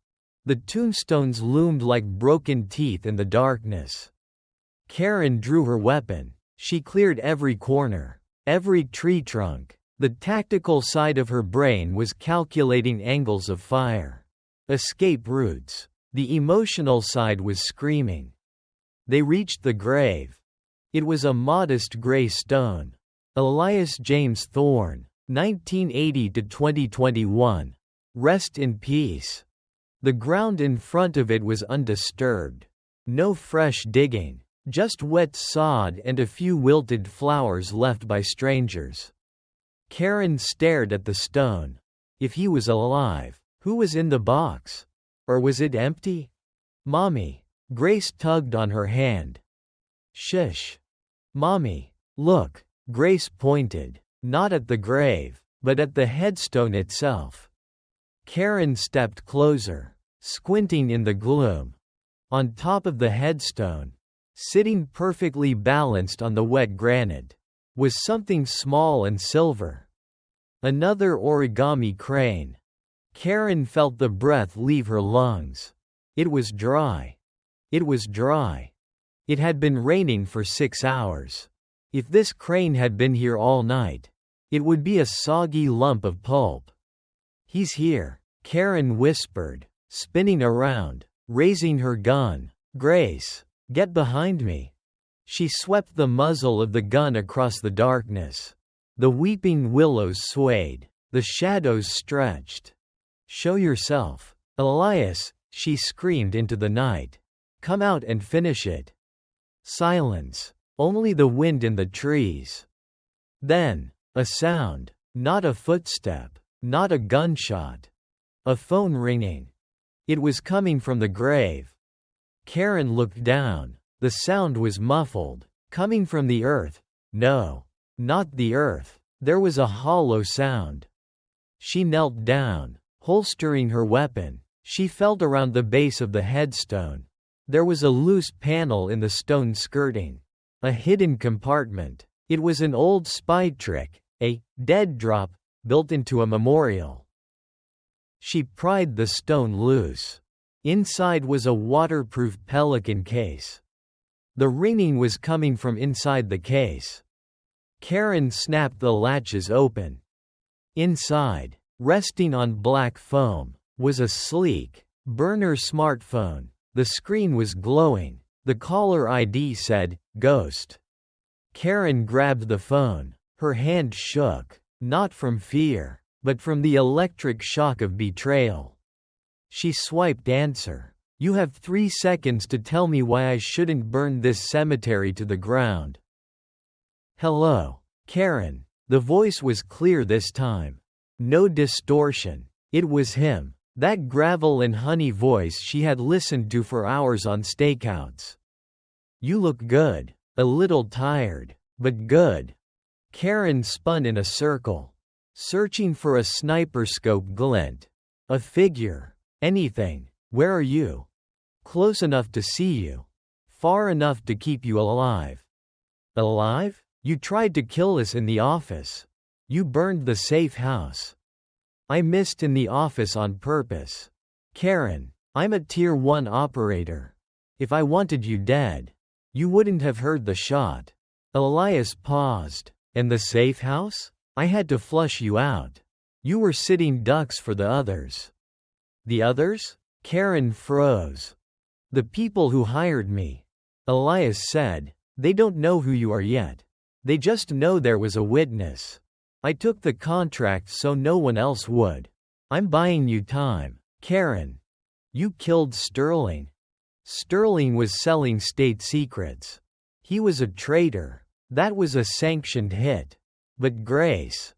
The tombstones loomed like broken teeth in the darkness. Karen drew her weapon. She cleared every corner, every tree trunk. The tactical side of her brain was calculating angles of fire, escape routes. The emotional side was screaming. They reached the grave. It was a modest gray stone. Elias James Thorne, 1980 to 2021. Rest in peace. The ground in front of it was undisturbed. No fresh digging, just wet sod and a few wilted flowers left by strangers. Karen stared at the stone. If he was alive, who was in the box? Or was it empty? Mommy. Grace tugged on her hand. Shush. Mommy. Look. Grace pointed, not at the grave, but at the headstone itself. Karen stepped closer, squinting in the gloom. On top of the headstone, sitting perfectly balanced on the wet granite, was something small and silver. Another origami crane. Karen felt the breath leave her lungs. It was dry. It was dry. It had been raining for 6 hours. If this crane had been here all night, it would be a soggy lump of pulp. He's here, Karen whispered, spinning around, raising her gun. Grace, get behind me. She swept the muzzle of the gun across the darkness. The weeping willows swayed. The shadows stretched. Show yourself. Elias, she screamed into the night. Come out and finish it. Silence. Only the wind in the trees. Then, a sound. Not a footstep. Not a gunshot. A phone ringing. It was coming from the grave. Karen looked down. The sound was muffled. Coming from the earth. No. Not the earth. There was a hollow sound. She knelt down, holstering her weapon. She felt around the base of the headstone. There was a loose panel in the stone skirting. A hidden compartment. It was an old spy trick, a dead drop, built into a memorial. She pried the stone loose. Inside was a waterproof pelican case. The ringing was coming from inside the case. Karen snapped the latches open. Inside, resting on black foam, was a sleek, burner smartphone. The screen was glowing. The caller ID said, Ghost. Karen grabbed the phone. Her hand shook, not from fear, but from the electric shock of betrayal. She swiped answer. You have 3 seconds to tell me why I shouldn't burn this cemetery to the ground. Hello, Karen. The voice was clear this time. No distortion. It was him. That gravel and honey voice she had listened to for hours on stakeouts. You look good. A little tired, but good. Karen spun in a circle, searching for a sniper scope glint. A figure. Anything. Where are you? Close enough to see you. Far enough to keep you alive. Alive? You tried to kill us in the office. You burned the safe house. I missed in the office on purpose. Karen, I'm a Tier 1 operator. If I wanted you dead, you wouldn't have heard the shot. Elias paused. And the safe house? I had to flush you out. You were sitting ducks for the others. The others? Karen froze. The people who hired me, Elias said. They don't know who you are yet. They just know there was a witness. I took the contract so no one else would. I'm buying you time. Karen. You killed Sterling. Sterling was selling state secrets. He was a traitor. That was a sanctioned hit. But Grace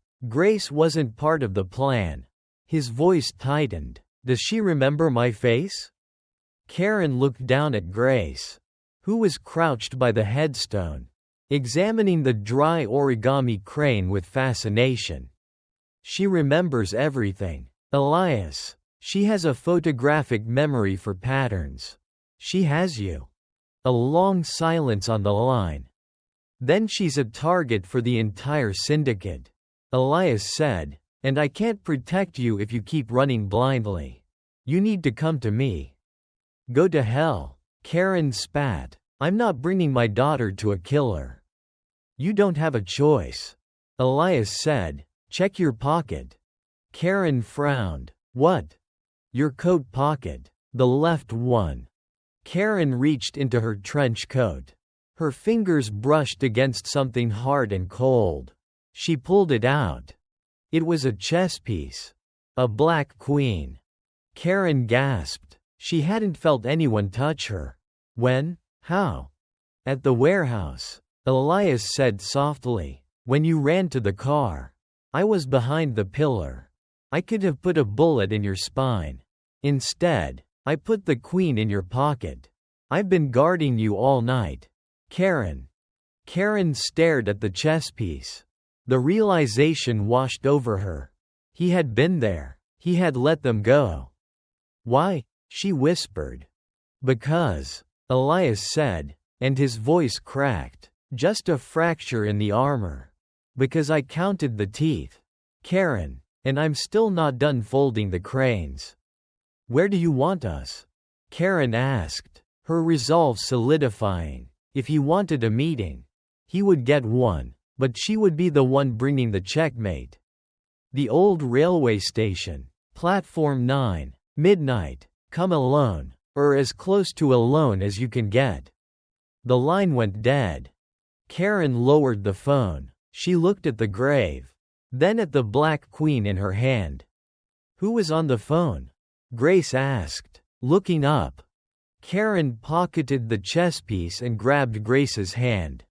wasn't part of the plan. His voice tightened. Does she remember my face? Karen looked down at Grace, who was crouched by the headstone, examining the dry origami crane with fascination. She remembers everything. Elias. She has a photographic memory for patterns. She has you. A long silence on the line. Then she's a target for the entire syndicate. Elias said, and I can't protect you if you keep running blindly. You need to come to me. Go to hell. Karen spat. I'm not bringing my daughter to a killer. You don't have a choice. Elias said, check your pocket. Karen frowned. What? Your coat pocket. The left one. Karen reached into her trench coat. Her fingers brushed against something hard and cold. She pulled it out. It was a chess piece. A black queen. Karen gasped. She hadn't felt anyone touch her. When? How? At the warehouse. Elias said softly. When you ran to the car. I was behind the pillar. I could have put a bullet in your spine. Instead, I put the queen in your pocket. I've been guarding you all night. Karen. Karen stared at the chess piece. The realization washed over her. He had been there. He had let them go. Why? She whispered. Because, Elias said, and his voice cracked. Just a fracture in the armor. Because I counted the teeth. Karen, and I'm still not done folding the cranes. Where do you want us? Karen asked, her resolve solidifying. If he wanted a meeting, he would get one, but she would be the one bringing the checkmate. The old railway station, Platform 9, midnight, come alone, or as close to alone as you can get. The line went dead. Karen lowered the phone. She looked at the grave, then at the black queen in her hand. Who was on the phone? Grace asked, looking up. Karen pocketed the chess piece and grabbed Grace's hand.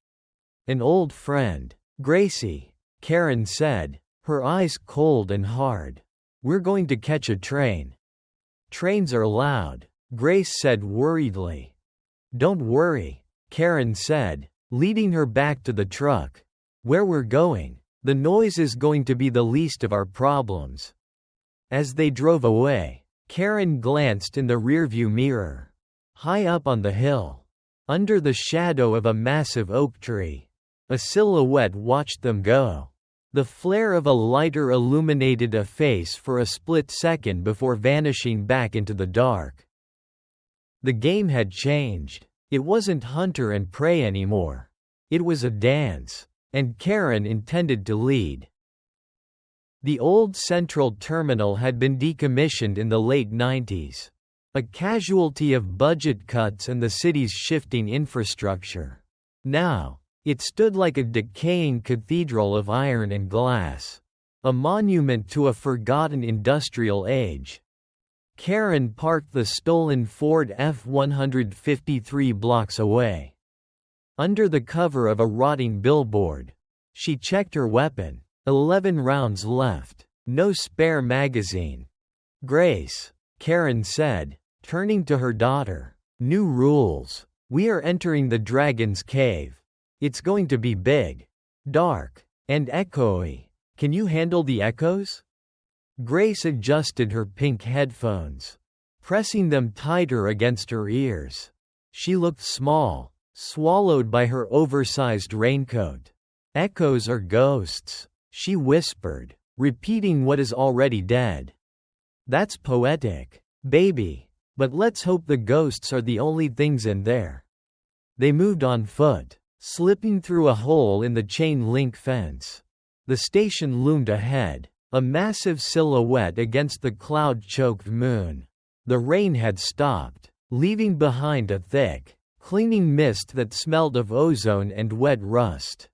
An old friend. Gracie, Karen said, her eyes cold and hard. We're going to catch a train. Trains are loud, Grace said worriedly. Don't worry, Karen said, leading her back to the truck. Where we're going, the noise is going to be the least of our problems. As they drove away, Karen glanced in the rearview mirror. High up on the hill, under the shadow of a massive oak tree, a silhouette watched them go. The flare of a lighter illuminated a face for a split second before vanishing back into the dark. The game had changed. It wasn't hunter and prey anymore. It was a dance, and Karen intended to lead. The old central terminal had been decommissioned in the late 90s. A casualty of budget cuts and the city's shifting infrastructure. Now, it stood like a decaying cathedral of iron and glass. A monument to a forgotten industrial age. Karen parked the stolen Ford F-153 blocks away. Under the cover of a rotting billboard. She checked her weapon. 11 rounds left. No spare magazine. Grace, Karen said, turning to her daughter. New rules. We are entering the Dragon's Cave. It's going to be big, dark, and echoey. Can you handle the echoes? Grace adjusted her pink headphones, pressing them tighter against her ears. She looked small, swallowed by her oversized raincoat. Echoes are ghosts, she whispered, repeating what is already dead. That's poetic, baby. But let's hope the ghosts are the only things in there. They moved on foot, slipping through a hole in the chain-link fence. The station loomed ahead, a massive silhouette against the cloud-choked moon. The rain had stopped. leaving behind a thick, clinging mist that smelled of ozone and wet rust.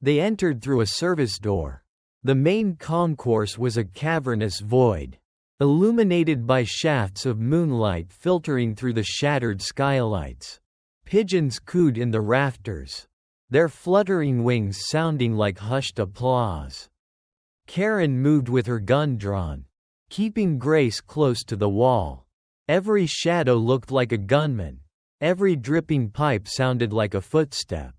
They entered through a service door. The main concourse was a cavernous void, illuminated by shafts of moonlight filtering through the shattered skylights. Pigeons cooed in the rafters, their fluttering wings sounding like hushed applause. Karen moved with her gun drawn, keeping Grace close to the wall. Every shadow looked like a gunman. Every dripping pipe sounded like a footstep.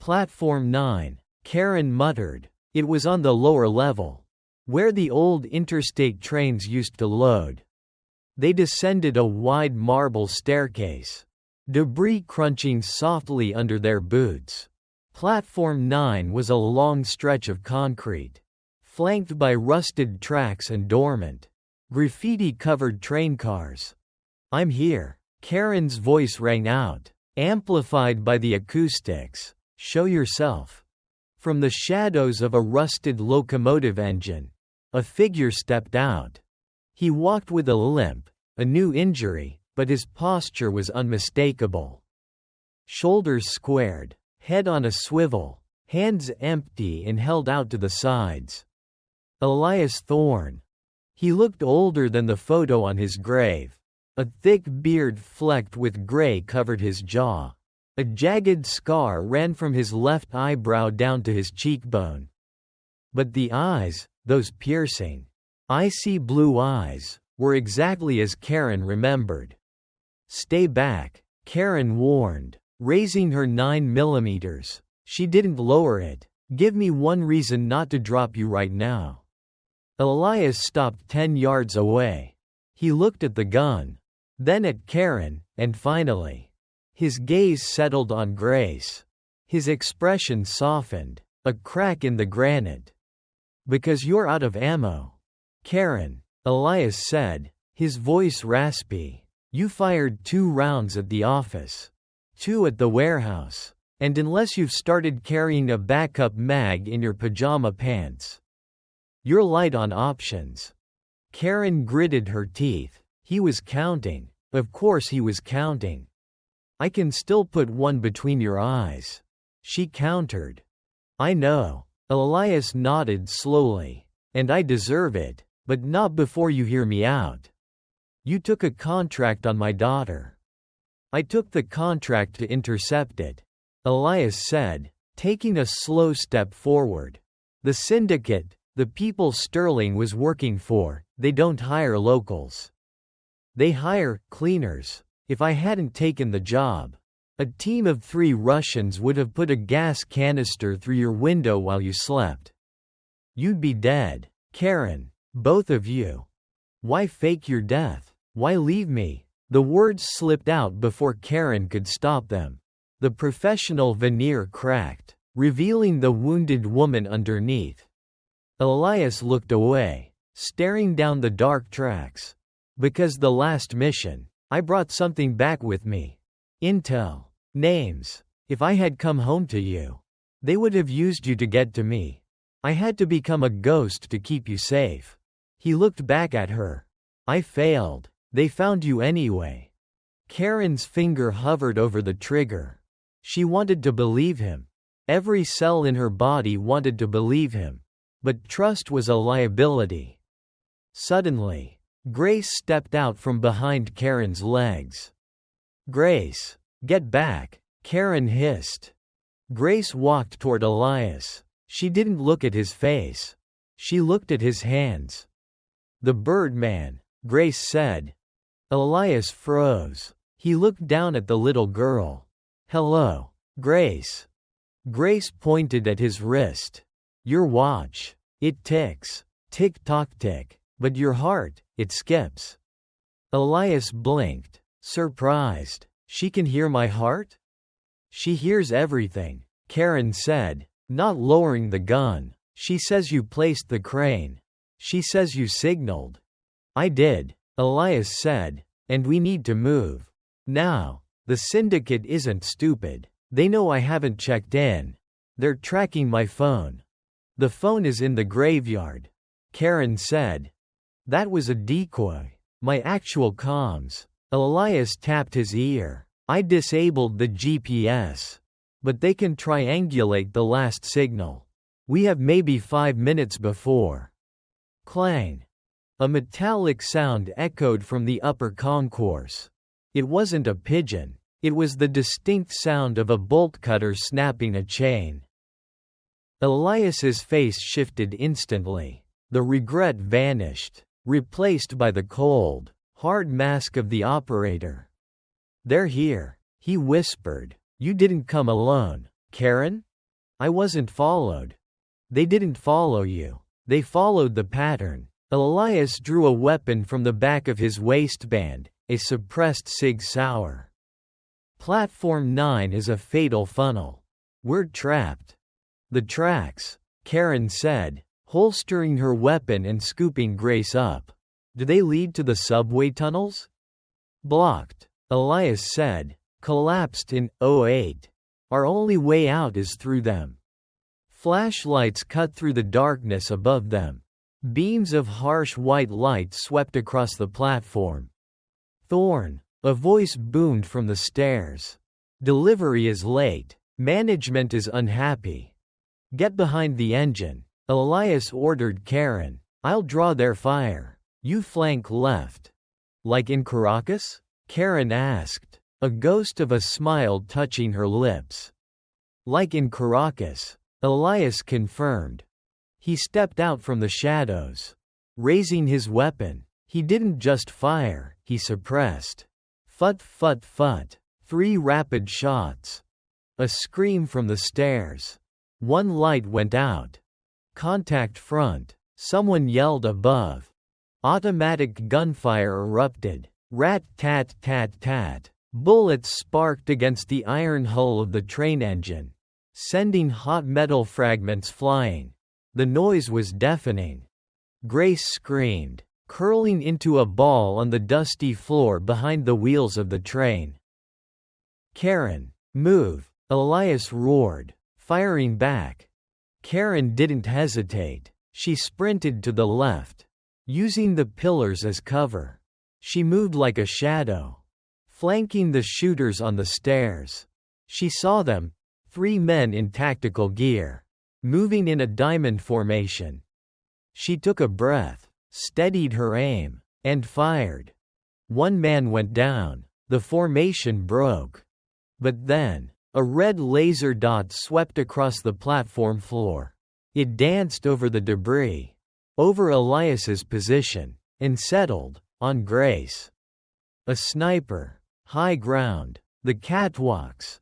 Platform 9, Karen muttered. It was on the lower level, where the old interstate trains used to load. They descended a wide marble staircase, debris crunching softly under their boots. Platform 9 was a long stretch of concrete, flanked by rusted tracks and dormant, graffiti-covered train cars. "I'm here," Karen's voice rang out, amplified by the acoustics. "Show yourself." From the shadows of a rusted locomotive engine, a figure stepped out. He walked with a limp, a new injury, but his posture was unmistakable. Shoulders squared, head on a swivel, hands empty and held out to the sides. Elias Thorne. He looked older than the photo on his grave. A thick beard flecked with gray covered his jaw. A jagged scar ran from his left eyebrow down to his cheekbone. But the eyes, those piercing, icy blue eyes, were exactly as Karen remembered. "Stay back," Karen warned, raising her 9mm. She didn't lower it. "Give me one reason not to drop you right now." Elias stopped 10 yards away. He looked at the gun, then at Karen, and finally, his gaze settled on Grace. His expression softened, a crack in the granite. "Because you're out of ammo, Karen," Elias said, his voice raspy. "You fired 2 rounds at the office, 2 at the warehouse, and unless you've started carrying a backup mag in your pajama pants, you're light on options." Karen gritted her teeth. He was counting. Of course he was counting. "I can still put one between your eyes," she countered. "I know." Elias nodded slowly. "And I deserve it, but not before you hear me out. You took a contract on my daughter." "I took the contract to intercept it," Elias said, taking a slow step forward. "The syndicate, the people Sterling was working for, they don't hire locals. They hire cleaners. If I hadn't taken the job, a team of 3 Russians would have put a gas canister through your window while you slept. You'd be dead, Karen, both of you. Why fake your death? Why leave me?" The words slipped out before Karen could stop them. The professional veneer cracked, revealing the wounded woman underneath. Elias looked away, staring down the dark tracks. "Because the last mission, I brought something back with me. Intel. Names. If I had come home to you, they would have used you to get to me. I had to become a ghost to keep you safe." He looked back at her. "I failed. They found you anyway." Karen's finger hovered over the trigger. She wanted to believe him. Every cell in her body wanted to believe him. But trust was a liability. Suddenly, Grace stepped out from behind Karen's legs. "Grace, get back," Karen hissed. Grace walked toward Elias. She didn't look at his face. She looked at his hands. "The Birdman," Grace said. Elias froze. He looked down at the little girl. "Hello, Grace." Grace pointed at his wrist. "Your watch. It ticks. Tick-tock tick. But your heart, it skips." Elias blinked, surprised. "She can hear my heart?" "She hears everything," Karen said, not lowering the gun. "She says you placed the crane. She says you signaled." "I did," Elias said, "and we need to move. Now. The syndicate isn't stupid. They know I haven't checked in. They're tracking my phone." "The phone is in the graveyard," Karen said. "That was a decoy. My actual comms. Elias tapped his ear. I disabled the GPS. But they can triangulate the last signal. We have maybe 5 minutes before. Clang. A metallic sound echoed from the upper concourse. It wasn't a pigeon. It was the distinct sound of a bolt cutter snapping a chain. Elias's face shifted instantly. The regret vanished, replaced by the cold, hard mask of the operator. They're here, he whispered. You didn't come alone, Karen? I wasn't followed. They didn't follow you. They followed the pattern. Elias drew a weapon from the back of his waistband, a suppressed Sig Sauer. Platform 9 is a fatal funnel. We're trapped. The tracks, Karen said, holstering her weapon and scooping Grace up. Do they lead to the subway tunnels? Blocked, Elias said, collapsed in '08. Our only way out is through them. Flashlights cut through the darkness above them. Beams of harsh white light swept across the platform. Thorne, a voice boomed from the stairs. Delivery is late. Management is unhappy. Get behind the engine, Elias ordered Karen. I'll draw their fire. You flank left. Like in Caracas? Karen asked, a ghost of a smile touching her lips. Like in Caracas, Elias confirmed. He stepped out from the shadows. Raising his weapon, he didn't just fire, he suppressed. Fut fut fut. 3 rapid shots. A scream from the stairs. One light went out. Contact front. Someone yelled above. Automatic gunfire erupted. Rat-tat-tat-tat. Bullets sparked against the iron hull of the train engine, sending hot metal fragments flying. The noise was deafening. Grace screamed, curling into a ball on the dusty floor behind the wheels of the train. Karen, move, Elias roared, firing back. Karen didn't hesitate. She sprinted to the left, using the pillars as cover. She moved like a shadow, flanking the shooters on the stairs. She saw them, 3 men in tactical gear, moving in a diamond formation. She took a breath, steadied her aim, and fired. 1 man went down. The formation broke. But then, a red laser dot swept across the platform floor. It danced over the debris, over Elias's position, and settled on Grace. A sniper. High ground. The catwalks.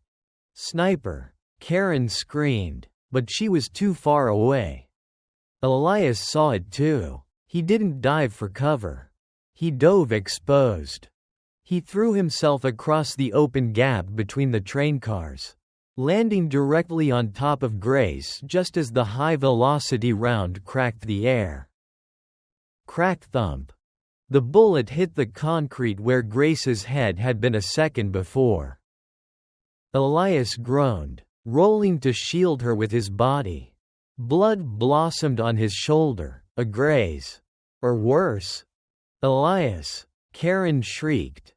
Sniper. Karen screamed, but she was too far away. Elias saw it too. He didn't dive for cover. He dove exposed. He threw himself across the open gap between the train cars, landing directly on top of Grace just as the high-velocity round cracked the air. Crack thump. The bullet hit the concrete where Grace's head had been a second before. Elias groaned, rolling to shield her with his body. Blood blossomed on his shoulder, a graze. Or worse. Elias, Karen shrieked.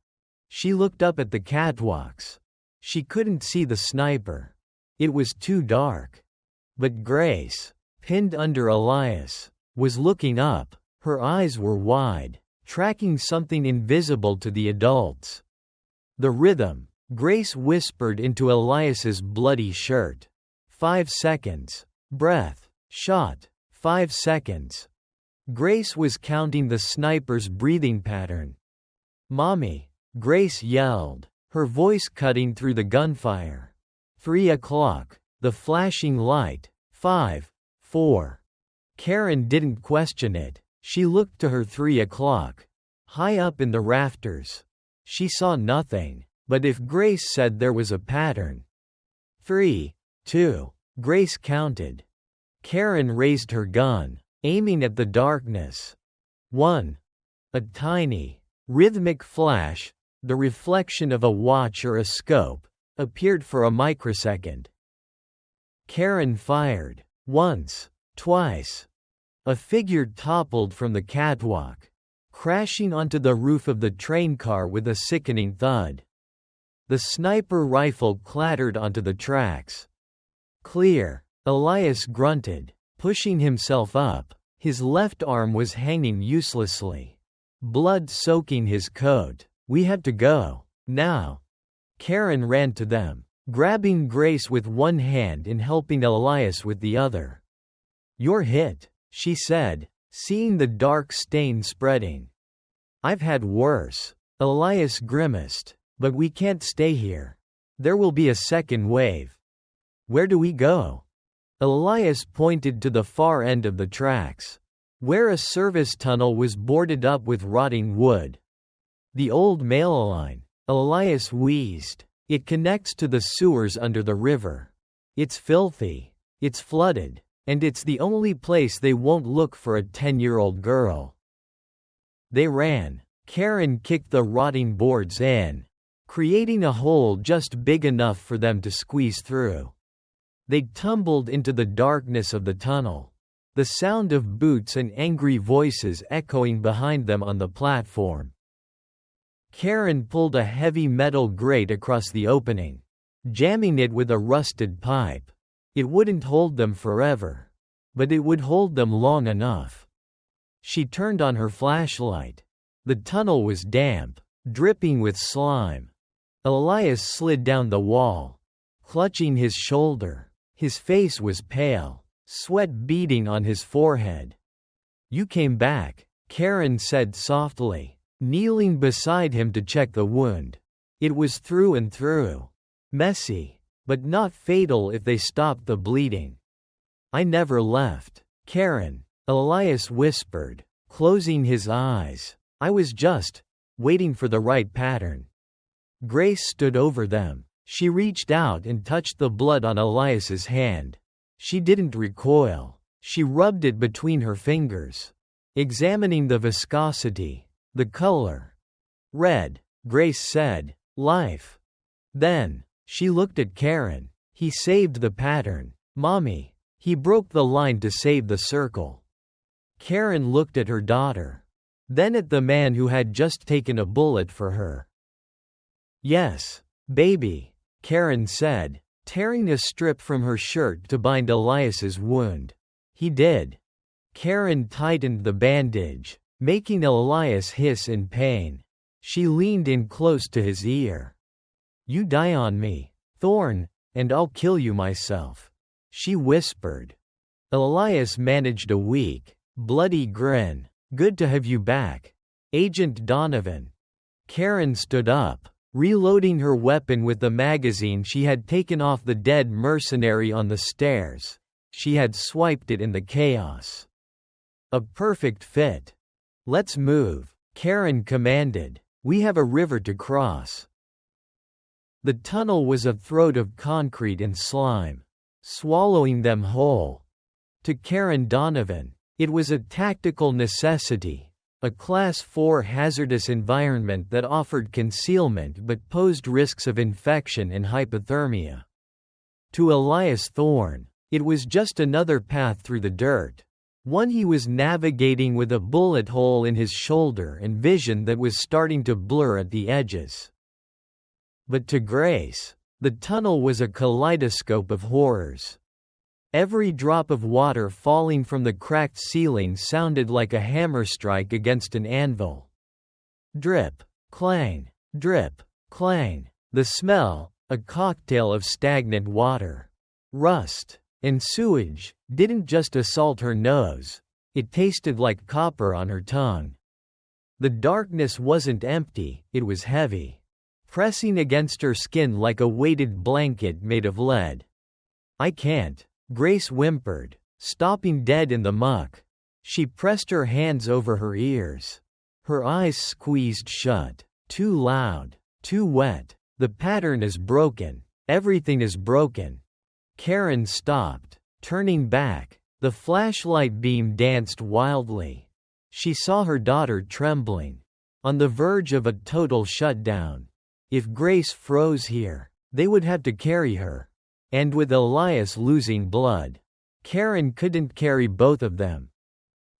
She looked up at the catwalks. She couldn't see the sniper. It was too dark. But Grace, pinned under Elias, was looking up. Her eyes were wide, tracking something invisible to the adults. The rhythm, Grace whispered into Elias's bloody shirt. 5 seconds. Breath. Shot. 5 seconds. Grace was counting the sniper's breathing pattern. Mommy, Grace yelled, her voice cutting through the gunfire. 3 o'clock. The flashing light. 5, 4. Karen didn't question it. She looked to her 3 o'clock. High up in the rafters. She saw nothing, but if Grace said there was a pattern. 3, 2. Grace counted. Karen raised her gun, aiming at the darkness. 1. A tiny, rhythmic flash, the reflection of a watch or a scope, appeared for a microsecond. Karen fired. Once, twice. A figure toppled from the catwalk, crashing onto the roof of the train car with a sickening thud. The sniper rifle clattered onto the tracks. Clear, Elias grunted, pushing himself up. His left arm was hanging uselessly, blood soaking his coat. We have to go, now. Karen ran to them, grabbing Grace with one hand and helping Elias with the other. You're hit, she said, seeing the dark stain spreading. I've had worse. Elias grimaced. But we can't stay here. There will be a second wave. Where do we go? Elias pointed to the far end of the tracks, where a service tunnel was boarded up with rotting wood. The old mail line, Elias wheezed. It connects to the sewers under the river. It's filthy. It's flooded. And it's the only place they won't look for a 10-year-old girl. They ran. Karen kicked the rotting boards in, creating a hole just big enough for them to squeeze through. They tumbled into the darkness of the tunnel, the sound of boots and angry voices echoing behind them on the platform. Karen pulled a heavy metal grate across the opening, jamming it with a rusted pipe. It wouldn't hold them forever, but it would hold them long enough. She turned on her flashlight. The tunnel was damp, dripping with slime. Elias slid down the wall, clutching his shoulder. His face was pale, sweat beading on his forehead. You came back, Karen said softly, kneeling beside him to check the wound. It was through and through. Messy, but not fatal if they stopped the bleeding. I never left, Karen, Elias whispered, closing his eyes. I was just waiting for the right pattern. Grace stood over them. She reached out and touched the blood on Elias's hand. She didn't recoil. She rubbed it between her fingers, examining the viscosity, the color. Red, Grace said. Life. Then, she looked at Karen. He saved the pattern. Mommy. He broke the line to save the circle. Karen looked at her daughter. Then at the man who had just taken a bullet for her. Yes, baby, Karen said, tearing a strip from her shirt to bind Elias's wound. He did. Karen tightened the bandage, making Elias hiss in pain. She leaned in close to his ear. You die on me, Thorn, and I'll kill you myself, she whispered. Elias managed a weak, bloody grin. Good to have you back, Agent Donovan. Karen stood up, reloading her weapon with the magazine she had taken off the dead mercenary on the stairs. She had swiped it in the chaos. A perfect fit. Let's move, Karen commanded. We have a river to cross. The tunnel was a throat of concrete and slime, swallowing them whole. To Karen Donovan, it was a tactical necessity, a Class 4 hazardous environment that offered concealment but posed risks of infection and hypothermia. To Elias Thorn, it was just another path through the dirt, one he was navigating with a bullet hole in his shoulder and vision that was starting to blur at the edges. But to Grace, the tunnel was a kaleidoscope of horrors. Every drop of water falling from the cracked ceiling sounded like a hammer strike against an anvil. Drip, clang, drip, clang. The smell, a cocktail of stagnant water, rust, and sewage, didn't just assault her nose. It tasted like copper on her tongue. The darkness wasn't empty, it was heavy, pressing against her skin like a weighted blanket made of lead. I can't. Grace whimpered, stopping dead in the muck. She pressed her hands over her ears. Her eyes squeezed shut. Too loud. Too wet. The pattern is broken. Everything is broken. Karen stopped, turning back. The flashlight beam danced wildly. She saw her daughter trembling, on the verge of a total shutdown. If Grace froze here, they would have to carry her. And with Elias losing blood, Karen couldn't carry both of them.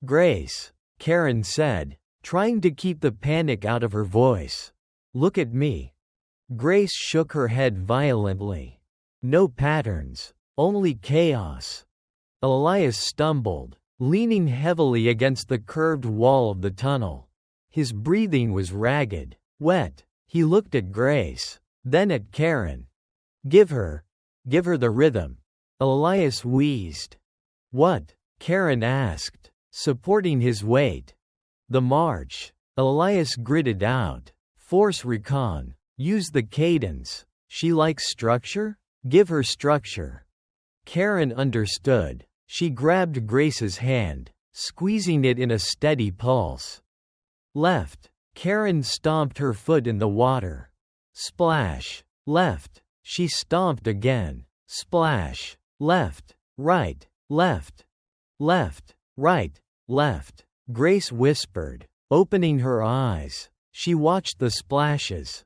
Grace, Karen said, trying to keep the panic out of her voice. "Look at me." Grace shook her head violently. "No patterns. Only chaos." Elias stumbled, leaning heavily against the curved wall of the tunnel. His breathing was ragged, wet. He looked at Grace, then at Karen. Give her the rhythm." Elias wheezed. "What?" Karen asked, supporting his weight. "The march." Elias gritted out. "Force recon. Use the cadence. She likes structure? Give her structure." Karen understood. She grabbed Grace's hand, squeezing it in a steady pulse. Left. Karen stomped her foot in the water. Splash. Left. She stomped again. Splash. Left. Right. Left. Left. Right. Left. Grace whispered, opening her eyes. She watched the splashes.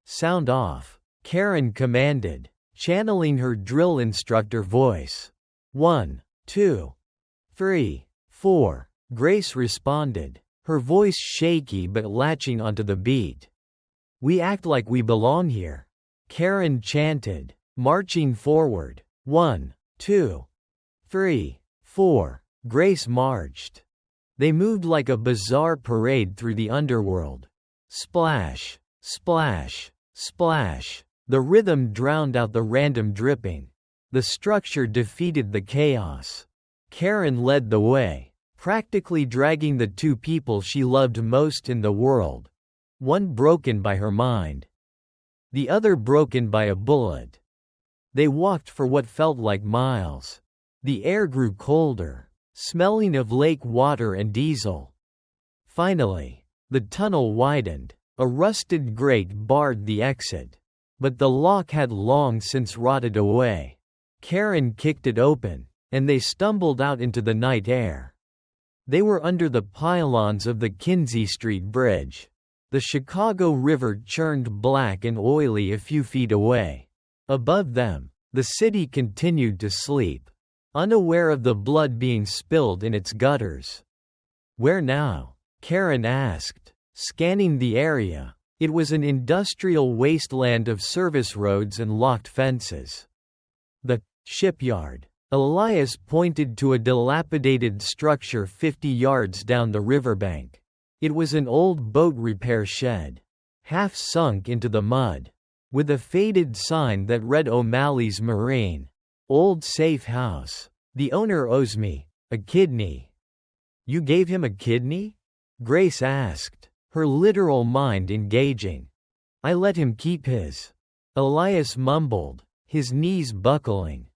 "Sound off," Karen commanded, channeling her drill instructor voice. 1, 2, 3, 4. Grace responded, her voice shaky but latching onto the beat. "We act like we belong here," Karen chanted, marching forward. 1, 2, 3, 4. Grace marched. They moved like a bizarre parade through the underworld. Splash, splash, splash. The rhythm drowned out the random dripping. The structure defeated the chaos. Karen led the way, practically dragging the two people she loved most in the world. One broken by her mind, the other broken by a bullet. They walked for what felt like miles. The air grew colder, smelling of lake water and diesel. Finally, the tunnel widened. A rusted grate barred the exit, but the lock had long since rotted away. Karen kicked it open, and they stumbled out into the night air. They were under the pylons of the Kinzie Street Bridge. The Chicago River churned black and oily a few feet away. Above them, the city continued to sleep, unaware of the blood being spilled in its gutters. "Where now?" Karen asked, scanning the area. It was an industrial wasteland of service roads and locked fences. "The shipyard." Elias pointed to a dilapidated structure 50 yards down the riverbank. It was an old boat repair shed, half sunk into the mud, with a faded sign that read O'Malley's Marine. "Old safe house. The owner owes me a kidney." "You gave him a kidney?" Grace asked, her literal mind engaging. "I let him keep his." Elias mumbled, his knees buckling.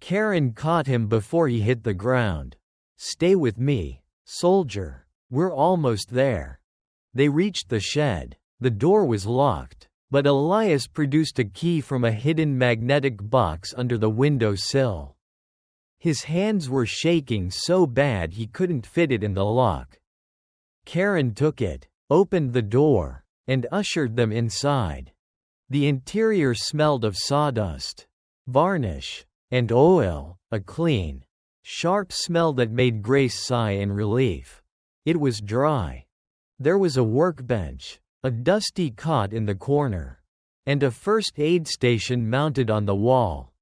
Karen caught him before he hit the ground. "Stay with me, soldier. We're almost there." They reached the shed. The door was locked, but Elias produced a key from a hidden magnetic box under the window sill. His hands were shaking so bad he couldn't fit it in the lock. Karen took it, opened the door, and ushered them inside. The interior smelled of sawdust, varnish, and oil, a clean, sharp smell that made Grace sigh in relief. It was dry. There was a workbench, a dusty cot in the corner, and a first aid station mounted on the wall.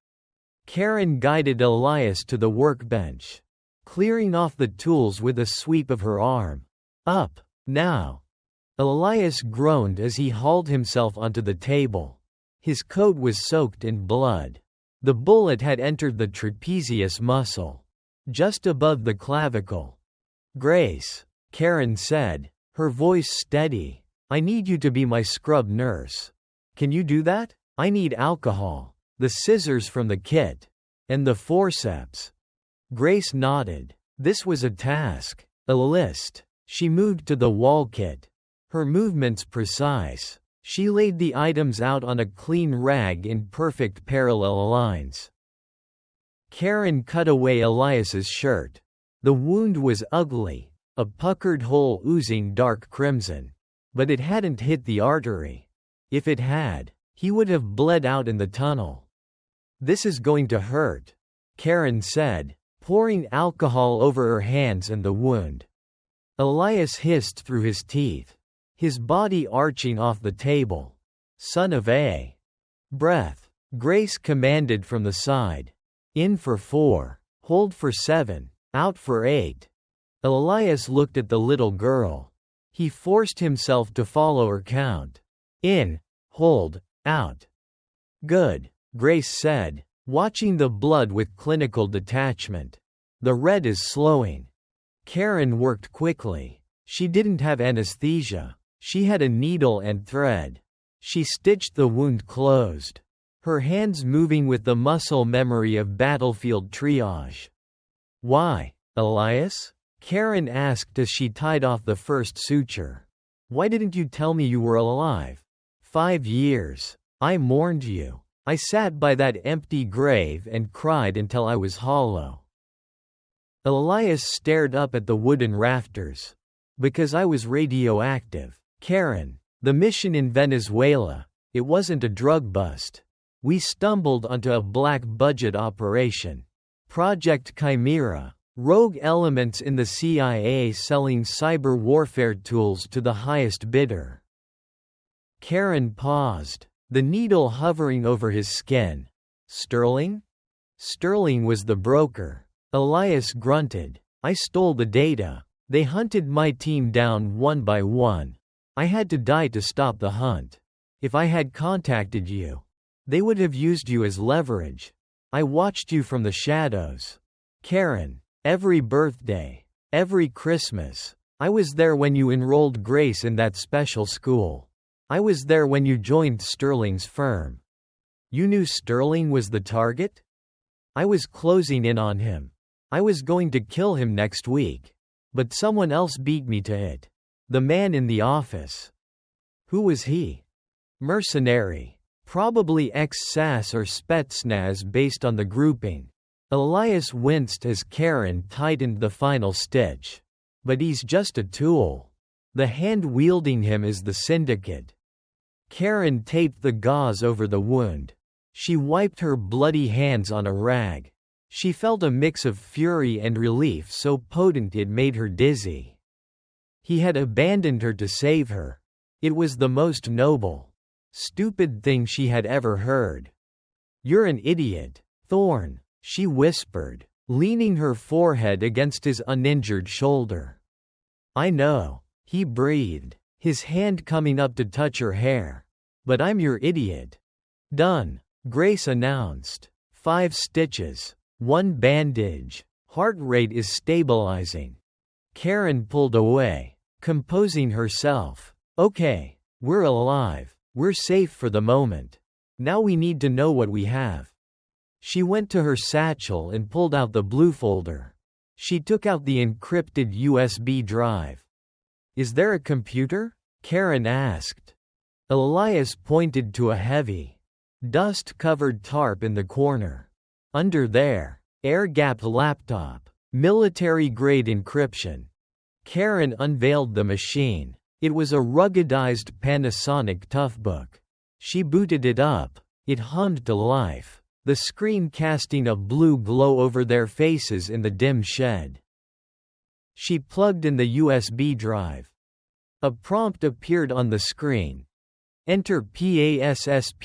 Karen guided Elias to the workbench, clearing off the tools with a sweep of her arm. "Up, now." Elias groaned as he hauled himself onto the table. His coat was soaked in blood. The bullet had entered the trapezius muscle, just above the clavicle. "Grace," Karen said, her voice steady, "I need you to be my scrub nurse. Can you do that? I need alcohol, the scissors from the kit, and the forceps." Grace nodded. This was a task, a list. She moved to the wall kit. Her movements precise. She laid the items out on a clean rag in perfect parallel lines. Karen cut away Elias's shirt. The wound was ugly, a puckered hole oozing dark crimson. But it hadn't hit the artery. If it had, he would have bled out in the tunnel. "This is going to hurt," Karen said, pouring alcohol over her hands and the wound. Elias hissed through his teeth, his body arching off the table. Son of a breath. Grace commanded from the side. In for 4. Hold for 7. Out for 8. Elias looked at the little girl. He forced himself to follow her count. In. Hold. Out. Good, Grace said, watching the blood with clinical detachment. The red is slowing. Karen worked quickly. She didn't have anesthesia. She had a needle and thread. She stitched the wound closed, her hands moving with the muscle memory of battlefield triage. Why, Elias? Karen asked as she tied off the first suture. Why didn't you tell me you were alive? 5 years. I mourned you. I sat by that empty grave and cried until I was hollow. Elias stared up at the wooden rafters. Because I was radioactive. Karen, the mission in Venezuela, it wasn't a drug bust. We stumbled onto a black-budget operation. Project Chimera, rogue elements in the CIA selling cyber warfare tools to the highest bidder. Karen paused, the needle hovering over his skin. Sterling? Sterling was the broker. Elias grunted. I stole the data. They hunted my team down one by one. I had to die to stop the hunt. If I had contacted you, they would have used you as leverage. I watched you from the shadows. Karen, every birthday, every Christmas. I was there when you enrolled Grace in that special school. I was there when you joined Sterling's firm. You knew Sterling was the target? I was closing in on him. I was going to kill him next week. But someone else beat me to it. The man in the office. Who was he? Mercenary. Probably ex-SAS or Spetsnaz based on the grouping. Elias winced as Karen tightened the final stitch. But he's just a tool. The hand wielding him is the syndicate. Karen taped the gauze over the wound. She wiped her bloody hands on a rag. She felt a mix of fury and relief so potent it made her dizzy. He had abandoned her to save her. It was the most noble, stupid thing she had ever heard. You're an idiot, Thorne, she whispered, leaning her forehead against his uninjured shoulder. I know, he breathed, his hand coming up to touch her hair. But I'm your idiot. Done, Grace announced. 5 stitches. 1 bandage. Heart rate is stabilizing. Karen pulled away, composing herself. Okay, we're alive. We're safe for the moment. Now we need to know what we have. She went to her satchel and pulled out the blue folder. She took out the encrypted USB drive. Is there a computer? Karen asked. Elias pointed to a heavy, dust-covered tarp in the corner. Under there, air-gapped laptop, military-grade encryption. Karen unveiled the machine. It was a ruggedized Panasonic Toughbook. She booted it up. It hummed to life, the screen casting a blue glow over their faces in the dim shed. She plugged in the USB drive. A prompt appeared on the screen. Enter PASSPHRASE.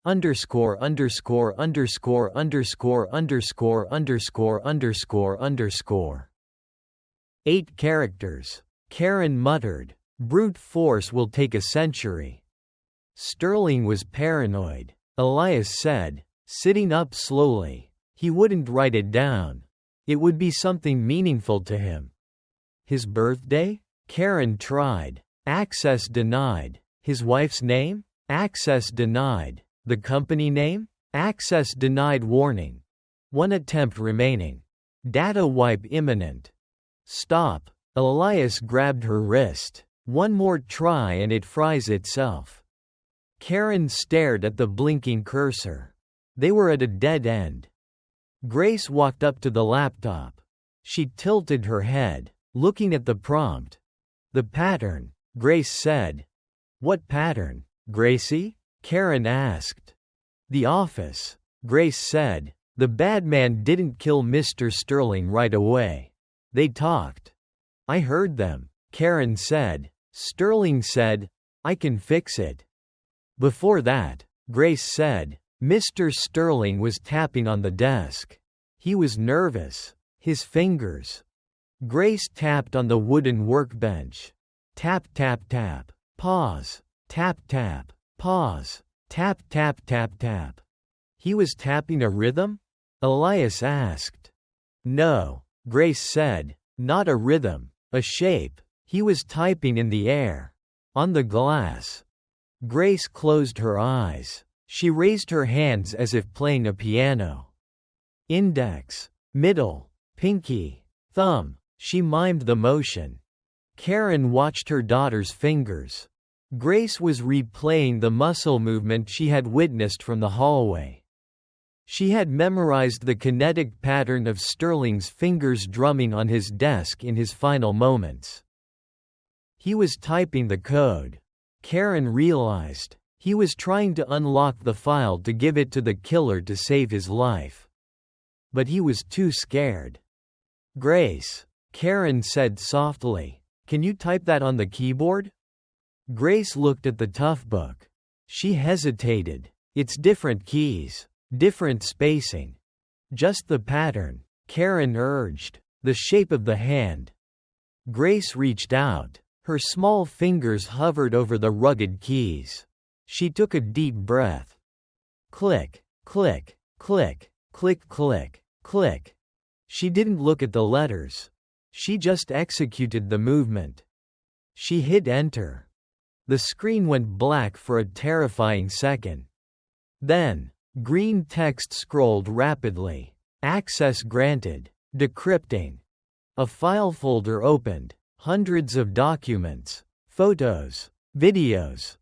Underscore underscore underscore underscore underscore underscore underscore underscore. 8 characters. Karen muttered. Brute force will take a century. Sterling was paranoid, Elias said, sitting up slowly. He wouldn't write it down. It would be something meaningful to him. His birthday? Karen tried. Access denied. His wife's name? Access denied. The company name? Access denied warning. 1 attempt remaining. Data wipe imminent. Stop. Elias grabbed her wrist. 1 more try and it fries itself. Karen stared at the blinking cursor. They were at a dead end. Grace walked up to the laptop. She tilted her head, looking at the prompt. The pattern, Grace said. What pattern, Gracie? Karen asked. The office, Grace said. The bad man didn't kill Mr. Sterling right away. They talked. I heard them, Karen said. Sterling said, I can fix it. Before that, Grace said, Mr. Sterling was tapping on the desk. He was nervous. His fingers. Grace tapped on the wooden workbench. Tap tap tap. Pause. Tap tap. Pause. Tap tap tap tap. He was tapping a rhythm? Elias asked. No, Grace said, not a rhythm, a shape. He was typing in the air. On the glass. Grace closed her eyes. She raised her hands as if playing a piano. Index, middle, pinky, thumb. She mimed the motion. Karen watched her daughter's fingers. Grace was replaying the muscle movement she had witnessed from the hallway. She had memorized the kinetic pattern of Sterling's fingers drumming on his desk in his final moments. He was typing the code. Karen realized. He was trying to unlock the file to give it to the killer to save his life. But he was too scared. Grace, Karen said softly, can you type that on the keyboard? Grace looked at the tough book. She hesitated. It's different keys, different spacing. Just the pattern, Karen urged. The shape of the hand. Grace reached out. Her small fingers hovered over the rugged keys. She took a deep breath. Click, click, click, click, click, click. She didn't look at the letters. She just executed the movement. She hit enter. The screen went black for a terrifying second. Then, green text scrolled rapidly. Access granted. Decrypting. A file folder opened. Hundreds of documents, photos, videos.